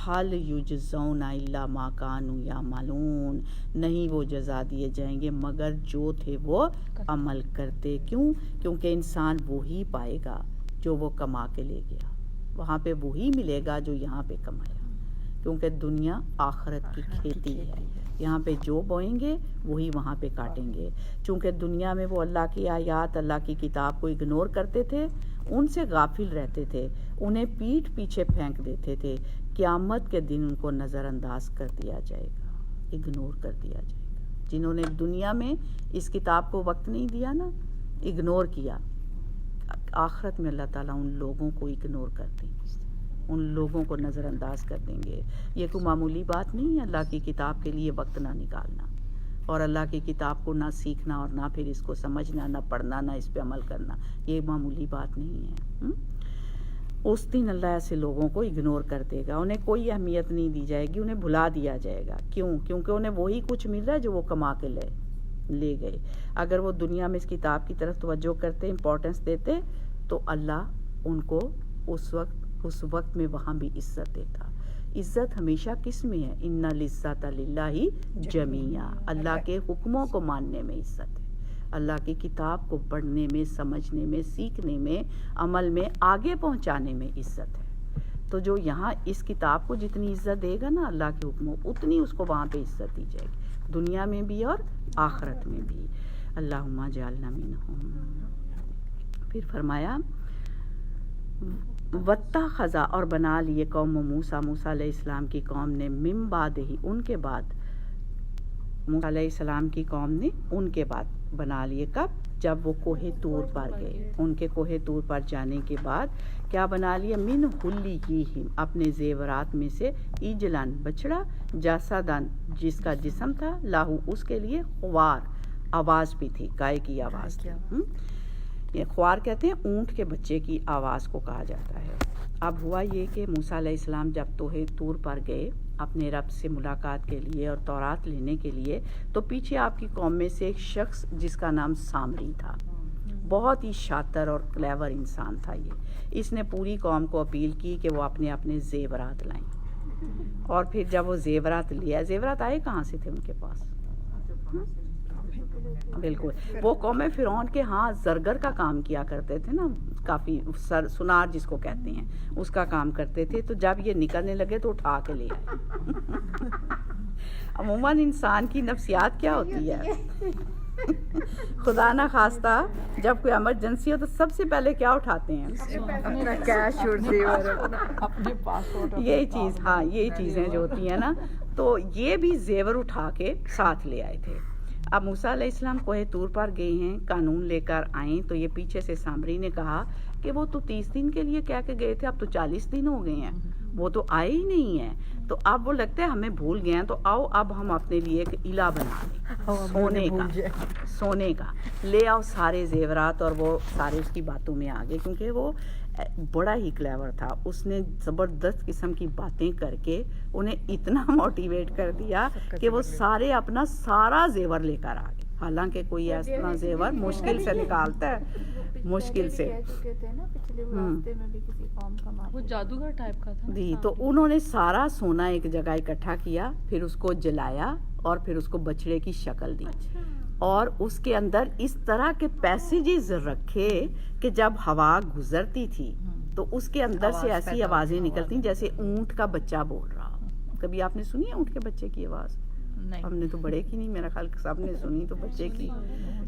[SPEAKER 1] حل یجزون الا ما کانوا یعملون, نہیں وہ جزا دیے جائیں گے مگر جو تھے وہ عمل کرتے. کیوں؟ کیونکہ انسان وہی پائے گا جو وہ کما کے لے گیا, وہاں پہ وہی ملے گا جو یہاں پہ کمایا. کیونکہ دنیا آخرت کی کھیتی ہے, یہاں پہ جو بوئیں گے وہی وہاں پہ کاٹیں گے. چونکہ دنیا میں وہ اللہ کی آیات, اللہ کی کتاب کو اگنور کرتے تھے, ان سے غافل رہتے تھے, انہیں پیٹھ پیچھے پھینک دیتے تھے. قیامت کے دن ان کو نظر انداز کر دیا جائے گا, اگنور کر دیا جائے گا. جنہوں نے دنیا میں اس کتاب کو وقت نہیں دیا نا, اگنور کیا, آخرت میں اللہ تعالیٰ ان لوگوں کو اگنور کر دیں گے, ان لوگوں کو نظر انداز کر دیں گے. یہ کوئی معمولی بات نہیں ہے اللہ کی کتاب کے لیے وقت نہ نکالنا, اور اللہ کی کتاب کو نہ سیکھنا, اور نہ پھر اس کو سمجھنا, نہ پڑھنا, نہ اس پہ عمل کرنا. یہ معمولی بات نہیں ہے. اس دن اللہ ایسے لوگوں کو اگنور کر دے گا, انہیں کوئی اہمیت نہیں دی جائے گی, انہیں بھلا دیا جائے گا. کیوں؟ کیونکہ انہیں وہی کچھ مل رہا ہے جو وہ کما کے لے گئے. اگر وہ دنیا میں اس کتاب کی طرف توجہ کرتے, امپورٹنس دیتے, تو اللہ ان کو اس وقت میں وہاں بھی عزت دیتا. عزت ہمیشہ کس میں ہے؟ ان العزت للہ جمیعا, اللہ کے حکموں کو ماننے میں عزت ہے, اللہ کی کتاب کو پڑھنے میں, سمجھنے میں, سیکھنے میں, عمل میں آگے پہنچانے میں عزت ہے. تو جو یہاں اس کتاب کو جتنی عزت دے گا نا اللہ کے حکموں, اتنی اس کو وہاں پہ عزت دی جائے گی, دنیا میں بھی اور آخرت میں بھی. اللہم اجعلنا منہم. پھر فرمایا واتخذ, اور بنا لیے قوم موسیٰ, موسیٰ علیہ السلام کی قوم نے, من بعدہ, ان کے بعد, موسیٰ علیہ السلام کی قوم نے ان کے بعد بنا لیے. کب؟ جب وہ کوہ طور پر گئے. ان کے کوہ طور پر جانے کے بعد کیا بنا لیا؟ من حلیہم، اپنے زیورات میں سے، ایجلن، بچڑا، جسدن، جس کا جسم تھا، لاہو، اس کے لیے، خوار، آواز بھی تھی، گائے کی آواز تھی. یہ خوار کہتے ہیں اونٹ کے بچے کی آواز کو کہا جاتا ہے. اب ہوا یہ کہ موسیٰ علیہ السلام جب کوہ طور پر گئے اپنے رب سے ملاقات کے لیے اور تورات لینے کے لیے، تو پیچھے آپ کی قوم میں سے ایک شخص جس کا نام سامری تھا، بہت ہی شاطر اور کلیور انسان تھا. اس نے پوری قوم کو اپیل کی کہ وہ اپنے اپنے زیورات لائیں. اور پھر جب وہ زیورات لیا، زیورات آئے کہاں سے تھے ان کے پاس؟ بالکل وہ قوم فرعون کے ہاں زرگر کا کام کیا کرتے تھے نا، کافی سنار جس کو کہتے ہیں، اس کا کام کرتے تھے. تو جب یہ نکلنے لگے تو اٹھا کے لے آئے. عموماً انسان کی نفسیات کیا ہوتی ہے، خدا نہ خواستہ جب کوئی ایمرجنسی ہو تو سب سے پہلے کیا اٹھاتے ہیں؟
[SPEAKER 2] اپنا کیش اور زیور،
[SPEAKER 3] اپنے پاسپورٹ.
[SPEAKER 1] یہی چیز، ہاں یہی چیزیں جو ہوتی ہیں نا، تو یہ بھی زیور اٹھا کے ساتھ لے آئے تھے. اب موسیٰ علیہ السلام کوہ طور پر گئے ہیں، قانون لے کر آئیں، تو یہ پیچھے سے سامری نے کہا کہ وہ تو 30 دن کے لیے کہہ کے گئے تھے، اب تو 40 دن ہو گئے ہیں، وہ تو آئے ہی نہیں ہیں. تو اب وہ لگتا ہے ہمیں بھول گئے ہیں، تو آؤ اب ہم اپنے لیے ایک الہ بنا لیں، سونے کا لے آؤ سارے زیورات. اور وہ سارے اس کی باتوں میں آ گئے، کیونکہ وہ بڑا ہی کلیور تھا. اس نے زبردست قسم کی باتیں کر کے انہیں اتنا موٹیویٹ کر دیا کہ وہ سارے اپنا سارا زیور لے کر آ گئے. حالانکہ کوئی ایسا زیور مشکل سے نکالتا ہے، مشکل سے.
[SPEAKER 3] وہ جادوگر ٹائپ کا تھا
[SPEAKER 1] جی، تو انہوں نے سارا سونا ایک جگہ اکٹھا کیا، پھر اس کو جلایا اور پھر اس کو بچڑے کی شکل دی، اور اس کے اندر اس طرح کے پیسیجز رکھے کہ جب ہوا گزرتی تھی تو اس کے اندر سے ایسی آوازیں نکلتی جیسے اونٹ کا بچہ بول رہا ہو. کبھی آپ نے سنی ہے اونٹ کے بچے کی آواز؟ ہم نے تو بڑے کی نہیں، میرا خیال سب نے سنی، تو بچے کی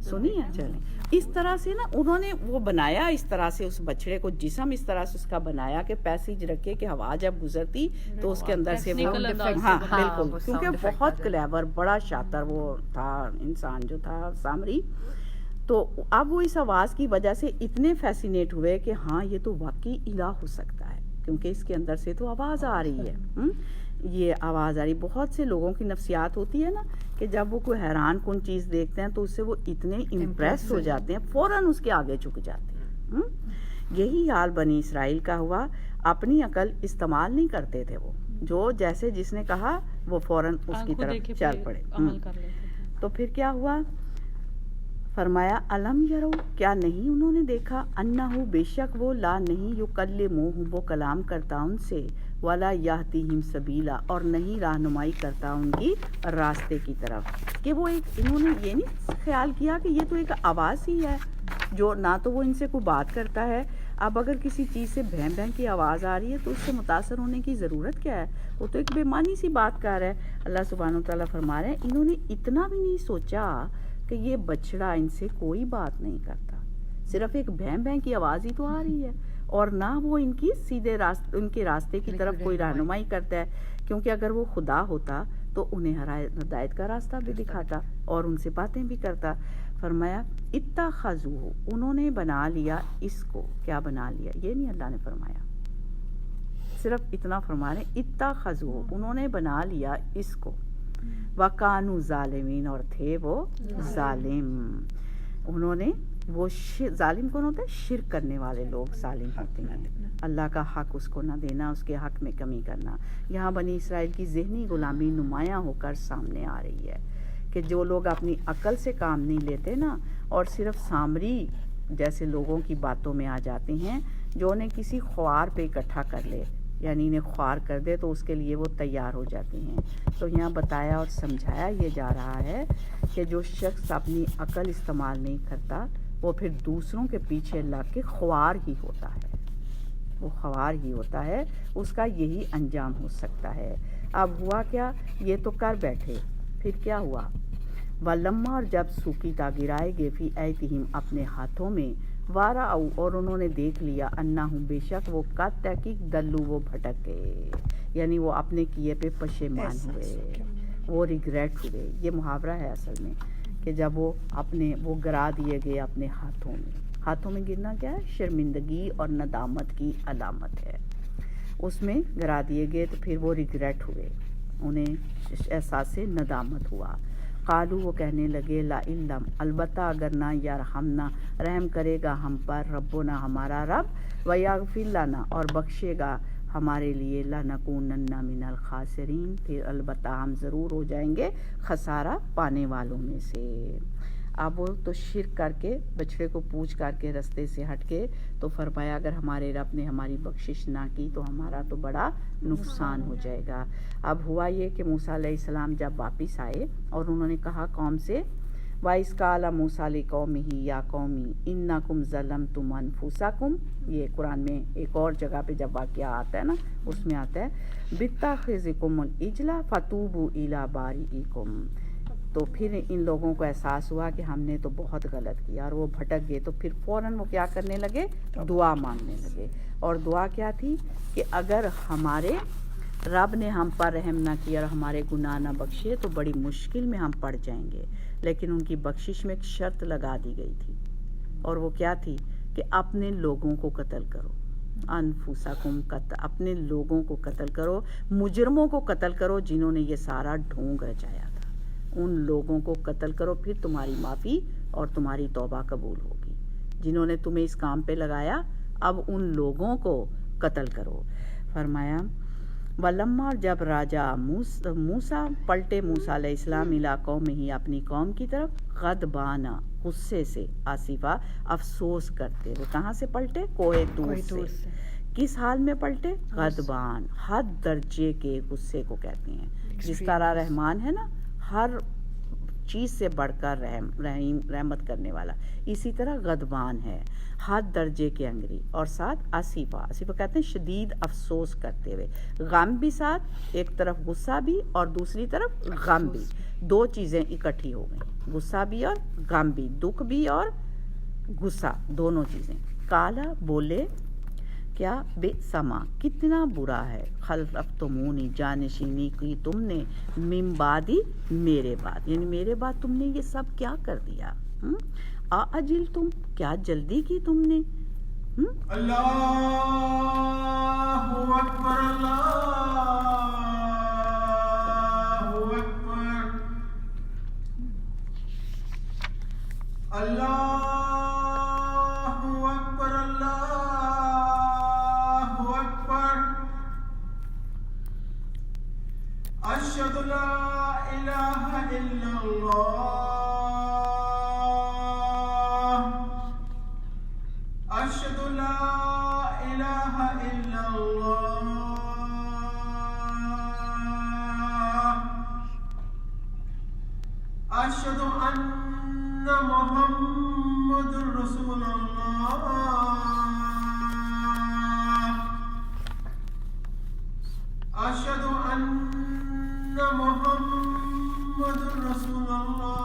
[SPEAKER 1] سنی ہے. چلیں، اس طرح سے نا انہوں نے وہ بنایا، اس طرح سے اس بچڑے کو جسم اس طرح سے اس کا بنایا کہ پیسیج رکھے کہ ہوا جب گزرتی تو اس کے اندر سے وہ، ہاں بالکل، کیونکہ بہت کلیور، بڑا شاطر وہ تھا انسان جو تھا سامری. تو اب وہ اس آواز کی وجہ سے اتنے فیسینیٹ ہوئے کہ ہاں یہ تو واقعی الہ ہو سکتا ہے، کیونکہ اس کے اندر سے تو آواز آ رہی ہے. یہ آواز آ رہی. بہت سے لوگوں کی نفسیات ہوتی ہے نا کہ جب وہ کوئی حیران کن چیز دیکھتے ہیں تو اس سے وہ اتنے امپریس ہو جاتے ہیں، فوراً اس کے آگے جھک جاتے ہیں. یہی حال بنی اسرائیل کا ہوا. اپنی عقل استعمال نہیں کرتے تھے، وہ جو جیسے جس نے کہا وہ فوراً اس کی طرف چل پڑے. تو پھر کیا ہوا؟ فرمایا علم یرو، کیا نہیں انہوں نے دیکھا، انہو، بے شک وہ، لا نہیں، یکلمہم، وہ کلام کرتا ان سے، ولا یہدیہم سبیلا، اور نہیں رہنمائی کرتا ان کی راستے کی طرف. کہ وہ ایک، انہوں نے یہ نہیں خیال کیا کہ یہ تو ایک آواز ہی ہے، جو نہ تو وہ ان سے کوئی بات کرتا ہے. اب اگر کسی چیز سے بھیں بھیں کی آواز آ رہی ہے تو اس سے متاثر ہونے کی ضرورت کیا ہے؟ وہ تو ایک بے معنی سی بات کر رہا ہے. اللہ سبحانہ وتعالیٰ فرما رہے ہیں انہوں نے اتنا بھی نہیں سوچا کہ یہ بچڑا ان سے کوئی بات نہیں کرتا، صرف ایک بھیں بھیں کی آواز ہی تو آ رہی ہے، اور نہ وہ ان کی سیدھے راستے، ان کے راستے کی طرف کوئی رہنمائی کرتا ہے. کیونکہ اگر وہ خدا ہوتا تو انہیں ہدایت کا راستہ بھی دکھاتا اور ان سے باتیں بھی کرتا. فرمایا اتخذوہ، انہوں نے بنا لیا اس کو. کیا بنا لیا؟ یہ نہیں اللہ نے فرمایا، صرف اتنا فرما رہے اتخذوہ، انہوں نے بنا لیا اس کو. وَكَانُوا ظَالِمِينَ، اور تھے وہ ظالم. انہوں نے وہ ظالم کون ہوتا ہے؟ شرک کرنے والے لوگ ظالم ہوتے ہیں. اللہ کا حق اس کو نہ دینا، اس کے حق میں کمی کرنا. یہاں بنی اسرائیل کی ذہنی غلامی نمایاں ہو کر سامنے آ رہی ہے کہ جو لوگ اپنی عقل سے کام نہیں لیتے نا، اور صرف سامری جیسے لوگوں کی باتوں میں آ جاتے ہیں، جو انہیں کسی خوار پہ اکٹھا کر لے، یعنی انہیں خوار کر دے تو اس کے لیے وہ تیار ہو جاتے ہیں. تو یہاں بتایا اور سمجھایا یہ جا رہا ہے کہ جو شخص اپنی عقل استعمال نہیں کرتا وہ پھر دوسروں کے پیچھے لگ کے خوار ہی ہوتا ہے، وہ خوار ہی ہوتا ہے، اس کا یہی انجام ہو سکتا ہے. اب ہوا کیا؟ یہ تو کر بیٹھے، پھر کیا ہوا؟ وَلَمَّا، اور جب سوکی تا، گرائے گے، فی ایدیہم، اپنے ہاتھوں میں، وَرَأَوْا، اور انہوں نے دیکھ لیا، انہم، بے شک وہ، قد تحقیق، دلوا، وہ بھٹک گئے، یعنی وہ اپنے کیے پہ پشیمان ہوئے. وہ ریگریٹ ہوئے. یہ محاورہ ہے اصل میں کہ جب وہ گرا دیے گئے اپنے ہاتھوں میں گرنا کیا ہے؟ شرمندگی اور ندامت کی علامت ہے. اس میں گرا دیے گئے تو پھر وہ ریگریٹ ہوئے, انہیں احساس ندامت ہوا. قالو وہ کہنے لگے لا علم البتہ اگر نہ یرحمنا رحم کرے گا ہم پر ربنا ہمارا رب ویغفر لنا اور بخشے گا ہمارے لیے لنکونن من الخاسرین پھر البتہ ہم ضرور ہو جائیں گے خسارہ پانے والوں میں سے. اب وہ تو شرک کر کے بچڑے کو پوچھ کر کے رستے سے ہٹ کے تو فرمایا اگر ہمارے رب نے ہماری بخشش نہ کی تو ہمارا تو بڑا نقصان ہو جائے گا. اب ہوا یہ کہ موسیٰ علیہ السلام جب واپس آئے اور انہوں نے کہا قوم سے وَإِذْ قَالَ مُوسَىٰ لِقَوْمِهِ يَا قَوْمِ إِنَّكُمْ ظَلَمْتُمْ أَنفُسَكُمْ. یہ قرآن میں ایک اور جگہ پہ جب واقعہ آتا ہے نا اس میں آتا ہے بِاتَّخَاذِكُمُ الْعِجْلَ فَتُوبُوا إِلَىٰ بَارِئِكُمْ. تو پھر ان لوگوں کو احساس ہوا کہ ہم نے تو بہت غلط کیا اور وہ بھٹک گئے تو پھر فوراً وہ کیا کرنے لگے؟ دعا مانگنے لگے. اور دعا کیا تھی کہ اگر ہمارے رب نے ہم پر رحم نہ کیا اور ہمارے گناہ نہ بخشے تو بڑی مشکل میں ہم پڑ جائیں گے. لیکن ان کی بخشش میں ایک شرط لگا دی گئی تھی اور وہ کیا تھی کہ اپنے لوگوں کو قتل کرو. انفسکم اپنے لوگوں کو قتل کرو, مجرموں کو قتل کرو جنہوں نے یہ سارا ڈھونگ رچایا تھا. ان لوگوں کو قتل کرو پھر تمہاری معافی اور تمہاری توبہ قبول ہوگی. جنہوں نے تمہیں اس کام پہ لگایا اب ان لوگوں کو قتل کرو. فرمایا ولما جب راجا موسیٰ پلٹے موسیٰ علیہ السلام علاقوں میں ہی اپنی قوم کی طرف غضبانہ غصے سے آصفہ افسوس کرتے. وہ کہاں سے پلٹے؟ کوہ طور سے. کس حال میں پلٹے؟ غضبان, حد درجے کے غصے کو کہتے ہیں. جس طرح رحمان ہے نا ہر چیز سے بڑھ کر رحمت کرنے والا, اسی طرح غضبان ہے حد درجے کے انگری. اور ساتھ آصفہ کہتے ہیں شدید افسوس کرتے ہوئے. غم بھی ساتھ, ایک طرف غصہ بھی اور دوسری طرف غم بھی, دو چیزیں اکٹھی ہو گئیں, غصہ بھی اور غم بھی, دکھ بھی اور غصہ دونوں چیزیں. کالا بولے کیا بے سما کتنا برا ہے خلفتمونی جانشینی کی تم نے من بعدی میرے بعد, یعنی میرے بعد تم نے یہ سب کیا کر دیا. اجل تم کیا جلدی کی تم نے.
[SPEAKER 4] اللہ اکبر اللہ اکبر اللہ اکبر اللہ اکبر. اشہد لا الہ الا اللہ اشہد لا الہ الا اللہ اشہد ان محمد رسول اللہ اشہد ان محمد رسول اللہ.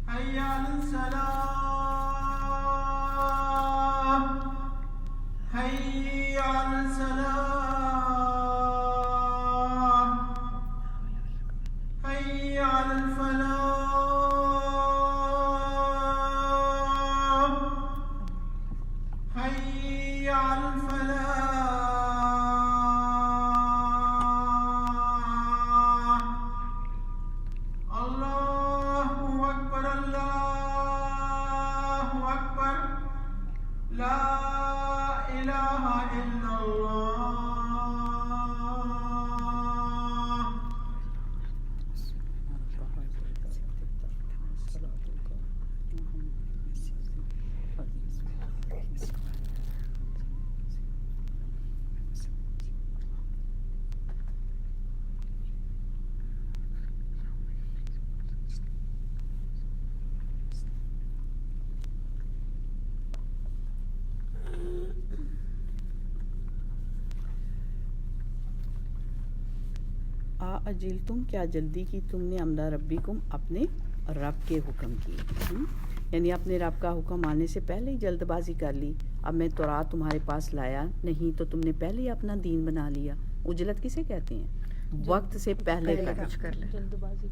[SPEAKER 4] حی علی الصلاۃ حی علی الصلاۃ حی علی الفلاح حی علی الفلاح.
[SPEAKER 1] اجل تم کیا جلدی کی تم نے امر ربکم اپنے رب کے حکم کی. یعنی اپنے رب کا حکم آنے سے پہلے ہی جلد بازی کر لی. اب میں تورات تمہارے پاس لایا نہیں تو تم نے پہلے ہی اپنا دین بنا لیا. عجلت کسے کہتے ہیں؟ وقت سے پہلے کرنا.
[SPEAKER 2] کچھ کر لیں.
[SPEAKER 3] جلد بازی.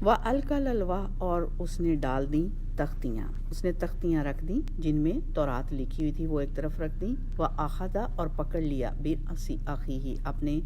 [SPEAKER 1] وَأَلْقَى الْأَلْوَاحَ اور اس نے ڈال دیں تختیاں، اس نے تختیاں رکھ دیں جن میں تورات لکھی ہوئی تھی، وہ ایک طرف رکھ دیں. وَأَخَذَ اور پکڑ لیا بِرْأَسِ أَخِيهِ اپنے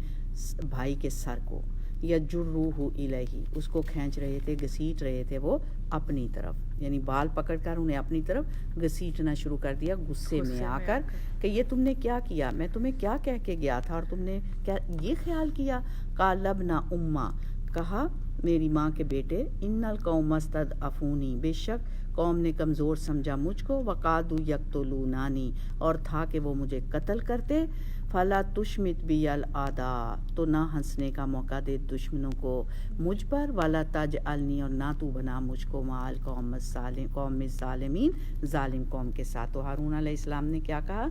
[SPEAKER 1] بھائی کے سر کو، يَجُرُّهُ إِلَيْهِ اس کو کھینچ رہے تھے، گھسیٹ رہے تھے وہ اپنی طرف، یعنی بال پکڑ کر انہیں اپنی طرف گھسیٹنا شروع کر دیا غصے میں آ کر کہ یہ تم نے کیا کیا، میں تمہیں کیا کہہ کے گیا تھا اور تم نے کیا یہ خیال کیا. قَالَ ابْنَ أُمَّ کہا میری ماں کے بیٹے، ان القوم استضعفونی بے شک قوم نے کمزور سمجھا مجھ کو، وقعدوا یقتلونانی اور تھا کہ وہ مجھے قتل کرتے. فلا تشمت بی الاعداء تو نہ ہنسنے کا موقع دے دشمنوں کو مجھ پر، ولا تجعلنی اور نہ تو بنا مجھ کو مع القوم الظالمین ظالم قوم کے ساتھ. تو ہارون علیہ السلام نے کیا کہا؟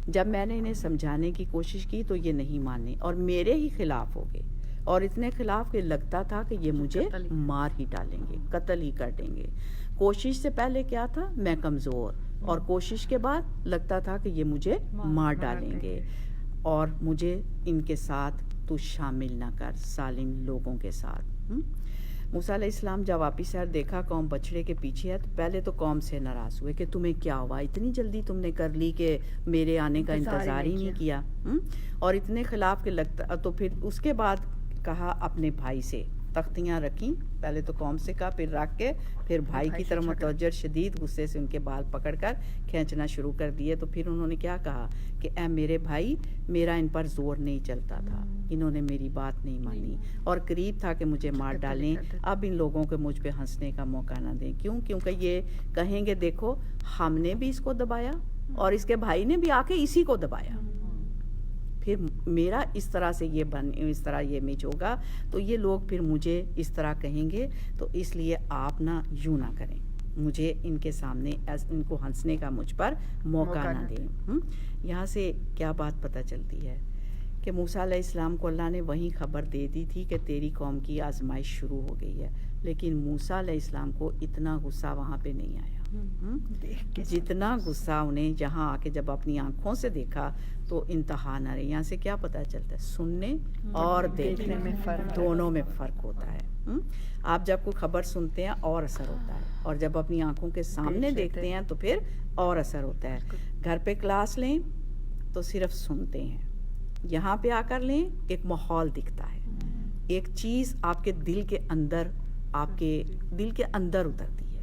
[SPEAKER 1] جب میں نے انہیں سمجھانے کی کوشش کی تو یہ نہیں مانے اور میرے ہی خلاف ہو گئے، اور اتنے خلاف کہ لگتا تھا کہ یہ مجھے مار ہی ڈالیں گے، قتل ہی کر دیں گے. کوشش سے پہلے کیا تھا؟ میں کمزور، اور کوشش کے بعد لگتا تھا کہ یہ مجھے مار ڈالیں گے، اور مجھے ان کے ساتھ تو شامل نہ کر ظالم لوگوں کے ساتھ. موسیٰ علیہ السلام جب واپس آئے دیکھا قوم بچڑے کے پیچھے ہے، تو پہلے تو قوم سے ناراض ہوئے کہ تمہیں کیا ہوا، اتنی جلدی تم نے کر لی کہ میرے آنے کا انتظار ہی نہیں کیا، اور اتنے خلاف کہ لگتا. تو پھر اس کے بعد کہا اپنے بھائی سے، تختیاں رکھیں، پہلے تو قوم سے کہا، پھر رکھ کے پھر بھائی کی طرف متوجہ، شدید غصے سے ان کے بال پکڑ کر کھینچنا شروع کر دیے. تو پھر انہوں نے کیا کہا کہ اے میرے بھائی، میرا ان پر زور نہیں چلتا تھا، انہوں نے میری بات نہیں مانی اور قریب تھا کہ مجھے مار ڈالیں. اب ان لوگوں کو مجھ پہ ہنسنے کا موقع نہ دیں. کیوں؟ کیونکہ یہ کہیں گے دیکھو ہم نے بھی اس کو دبایا اور اس کے بھائی نے بھی آ کے اسی کو دبایا، پھر میرا اس طرح سے اس طرح یہ امیج ہوگا، تو یہ لوگ پھر مجھے اس طرح کہیں گے. تو اس لیے آپ نہ یوں نہ کریں، مجھے ان کے سامنے ان کو ہنسنے کا مجھ پر موقع نہ دیں. یہاں سے کیا بات پتہ چلتی ہے کہ موسیٰ علیہ السلام کو اللہ نے وہیں خبر دے دی تھی کہ تیری قوم کی آزمائش شروع ہو گئی ہے، لیکن موسیٰ علیہ السلام کو اتنا غصہ وہاں پہ نہیں آیا جتنا غصہ انہیں جہاں آ کے جب اپنی آنکھوں سے دیکھا تو انتہا نہ رہی. یہاں سے کیا پتہ چلتا ہے؟ سننے اور دیکھنے میں دونوں میں فرق ہوتا ہے. آپ جب کوئی خبر سنتے ہیں اور اثر ہوتا ہے، اور جب اپنی آنکھوں کے سامنے دیکھتے ہیں تو پھر اور اثر ہوتا ہے. گھر پہ کلاس لیں تو صرف سنتے ہیں، یہاں پہ آ کر لیں ایک ماحول دکھتا ہے، ایک چیز آپ کے دل کے اندر اترتی ہے.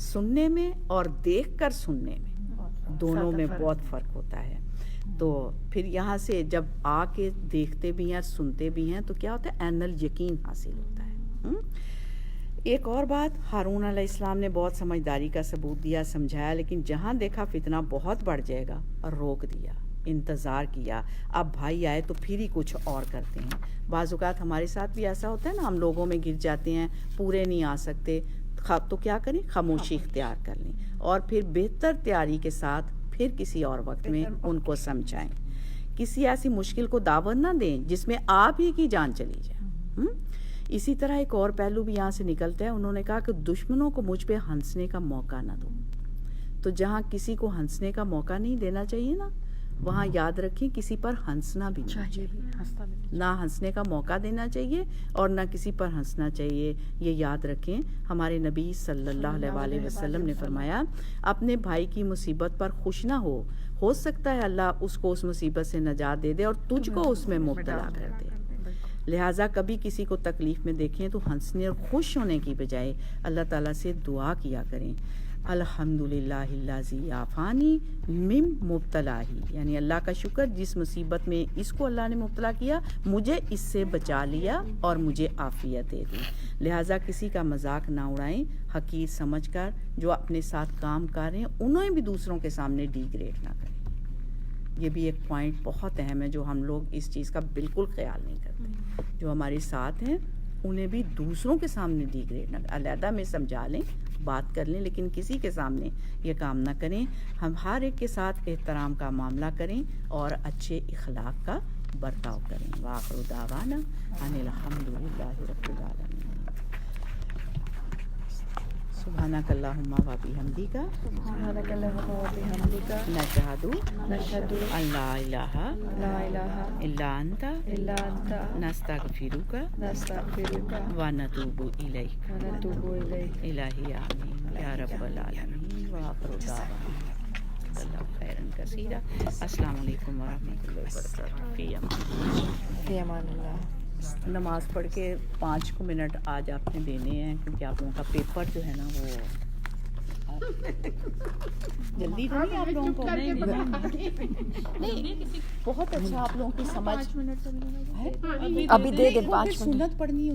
[SPEAKER 1] سننے میں اور دیکھ کر سننے میں دونوں میں بہت فرق ہوتا ہے. تو پھر یہاں سے جب آ کے دیکھتے بھی ہیں سنتے بھی ہیں تو کیا ہوتا ہے؟ عین الیقین حاصل ہوتا ہے. ایک اور بات، ہارون علیہ السلام نے بہت سمجھداری کا ثبوت دیا، سمجھایا، لیکن جہاں دیکھا فتنہ بہت بڑھ جائے گا اور روک دیا، انتظار کیا. اب بھائی آئے تو پھر ہی کچھ اور کرتے ہیں. بعض اوقات ہمارے ساتھ بھی ایسا ہوتا ہے نا، ہم لوگوں میں گر جاتے ہیں، پورے نہیں آ سکتے، تو کیا کریں؟ خاموشی اختیار کر لیں اور پھر بہتر تیاری کے ساتھ پھر کسی اور وقت میں ان کو سمجھائیں. کسی ایسی مشکل کو دعوت نہ دیں جس میں آپ ہی کی جان چلی جائے. اسی طرح ایک اور پہلو بھی یہاں سے نکلتا ہے. انہوں نے کہا کہ دشمنوں کو مجھ پہ ہنسنے کا موقع نہ دو. تو جہاں کسی کو ہنسنے کا موقع نہیں دینا چاہیے نا، وہاں یاد رکھیں کسی پر ہنسنا بھی نہیں چاہیے، نہ ہنسنے کا موقع دینا چاہیے اور نہ کسی پر ہنسنا چاہیے. یہ یاد رکھیں. ہمارے نبی صلی اللہ علیہ وسلم نے فرمایا اپنے بھائی کی مصیبت پر خوش نہ ہو سکتا ہے اللہ اس کو اس مصیبت سے نجات دے دے اور تجھ کو اس میں مبتلا کر دے. لہٰذا کبھی کسی کو تکلیف میں دیکھیں تو ہنسنے اور خوش ہونے کی بجائے اللہ تعالیٰ سے دعا کیا کریں، الحمدللہ الذی عافانی من مبتلاہی، یعنی اللہ کا شکر جس مصیبت میں اس کو اللہ نے مبتلا کیا مجھے اس سے بچا لیا اور مجھے عافیت دے دی. لہٰذا کسی کا مذاق نہ اڑائیں حقیر سمجھ کر. جو اپنے ساتھ کام کر رہے ہیں انہیں بھی دوسروں کے سامنے ڈیگریڈ نہ کریں. یہ بھی ایک پوائنٹ بہت اہم ہے جو ہم لوگ اس چیز کا بالکل خیال نہیں کرتے. جو ہمارے ساتھ ہیں انہیں بھی دوسروں کے سامنے ڈیگریڈ نہ کریں. علیحدہ میں سمجھا لیں، بات کر لیں، لیکن کسی کے سامنے یہ کام نہ کریں. ہم ہر ایک کے ساتھ احترام کا معاملہ کریں اور اچھے اخلاق کا برتاؤ کریں. وآخر دعوانا ان الحمدللہ رب العالمین. سبحانک اللہم و بحمدک
[SPEAKER 2] سبحانک اللہم و بحمدک
[SPEAKER 1] نشہد
[SPEAKER 2] نشہد
[SPEAKER 1] ان لا الہ
[SPEAKER 2] لا الہ
[SPEAKER 1] الا انت
[SPEAKER 2] الا انت
[SPEAKER 1] نستغفرک
[SPEAKER 2] نستغفرک
[SPEAKER 1] ونتوب الیک
[SPEAKER 2] ونتوب الیک.
[SPEAKER 1] الہی آمین یا رب العالمین وآخر دعوانا اللہ خیرن کثیرا. السلام علیکم ورحمۃ اللہ وبرکاتہ. فی امان.
[SPEAKER 2] فی امان اللہ.
[SPEAKER 1] نماز پڑھ کے 5 منٹ آج آپ نے دینے ہیں کیونکہ آپ لوگوں کا پیپر جو ہے نا وہ جلدی تو نہیں آپ لوگوں کو نہیں بہت اچھا آپ لوگوں کی سمجھ
[SPEAKER 2] ابھی دے دیں 5 منٹ.
[SPEAKER 1] سنت پڑھنی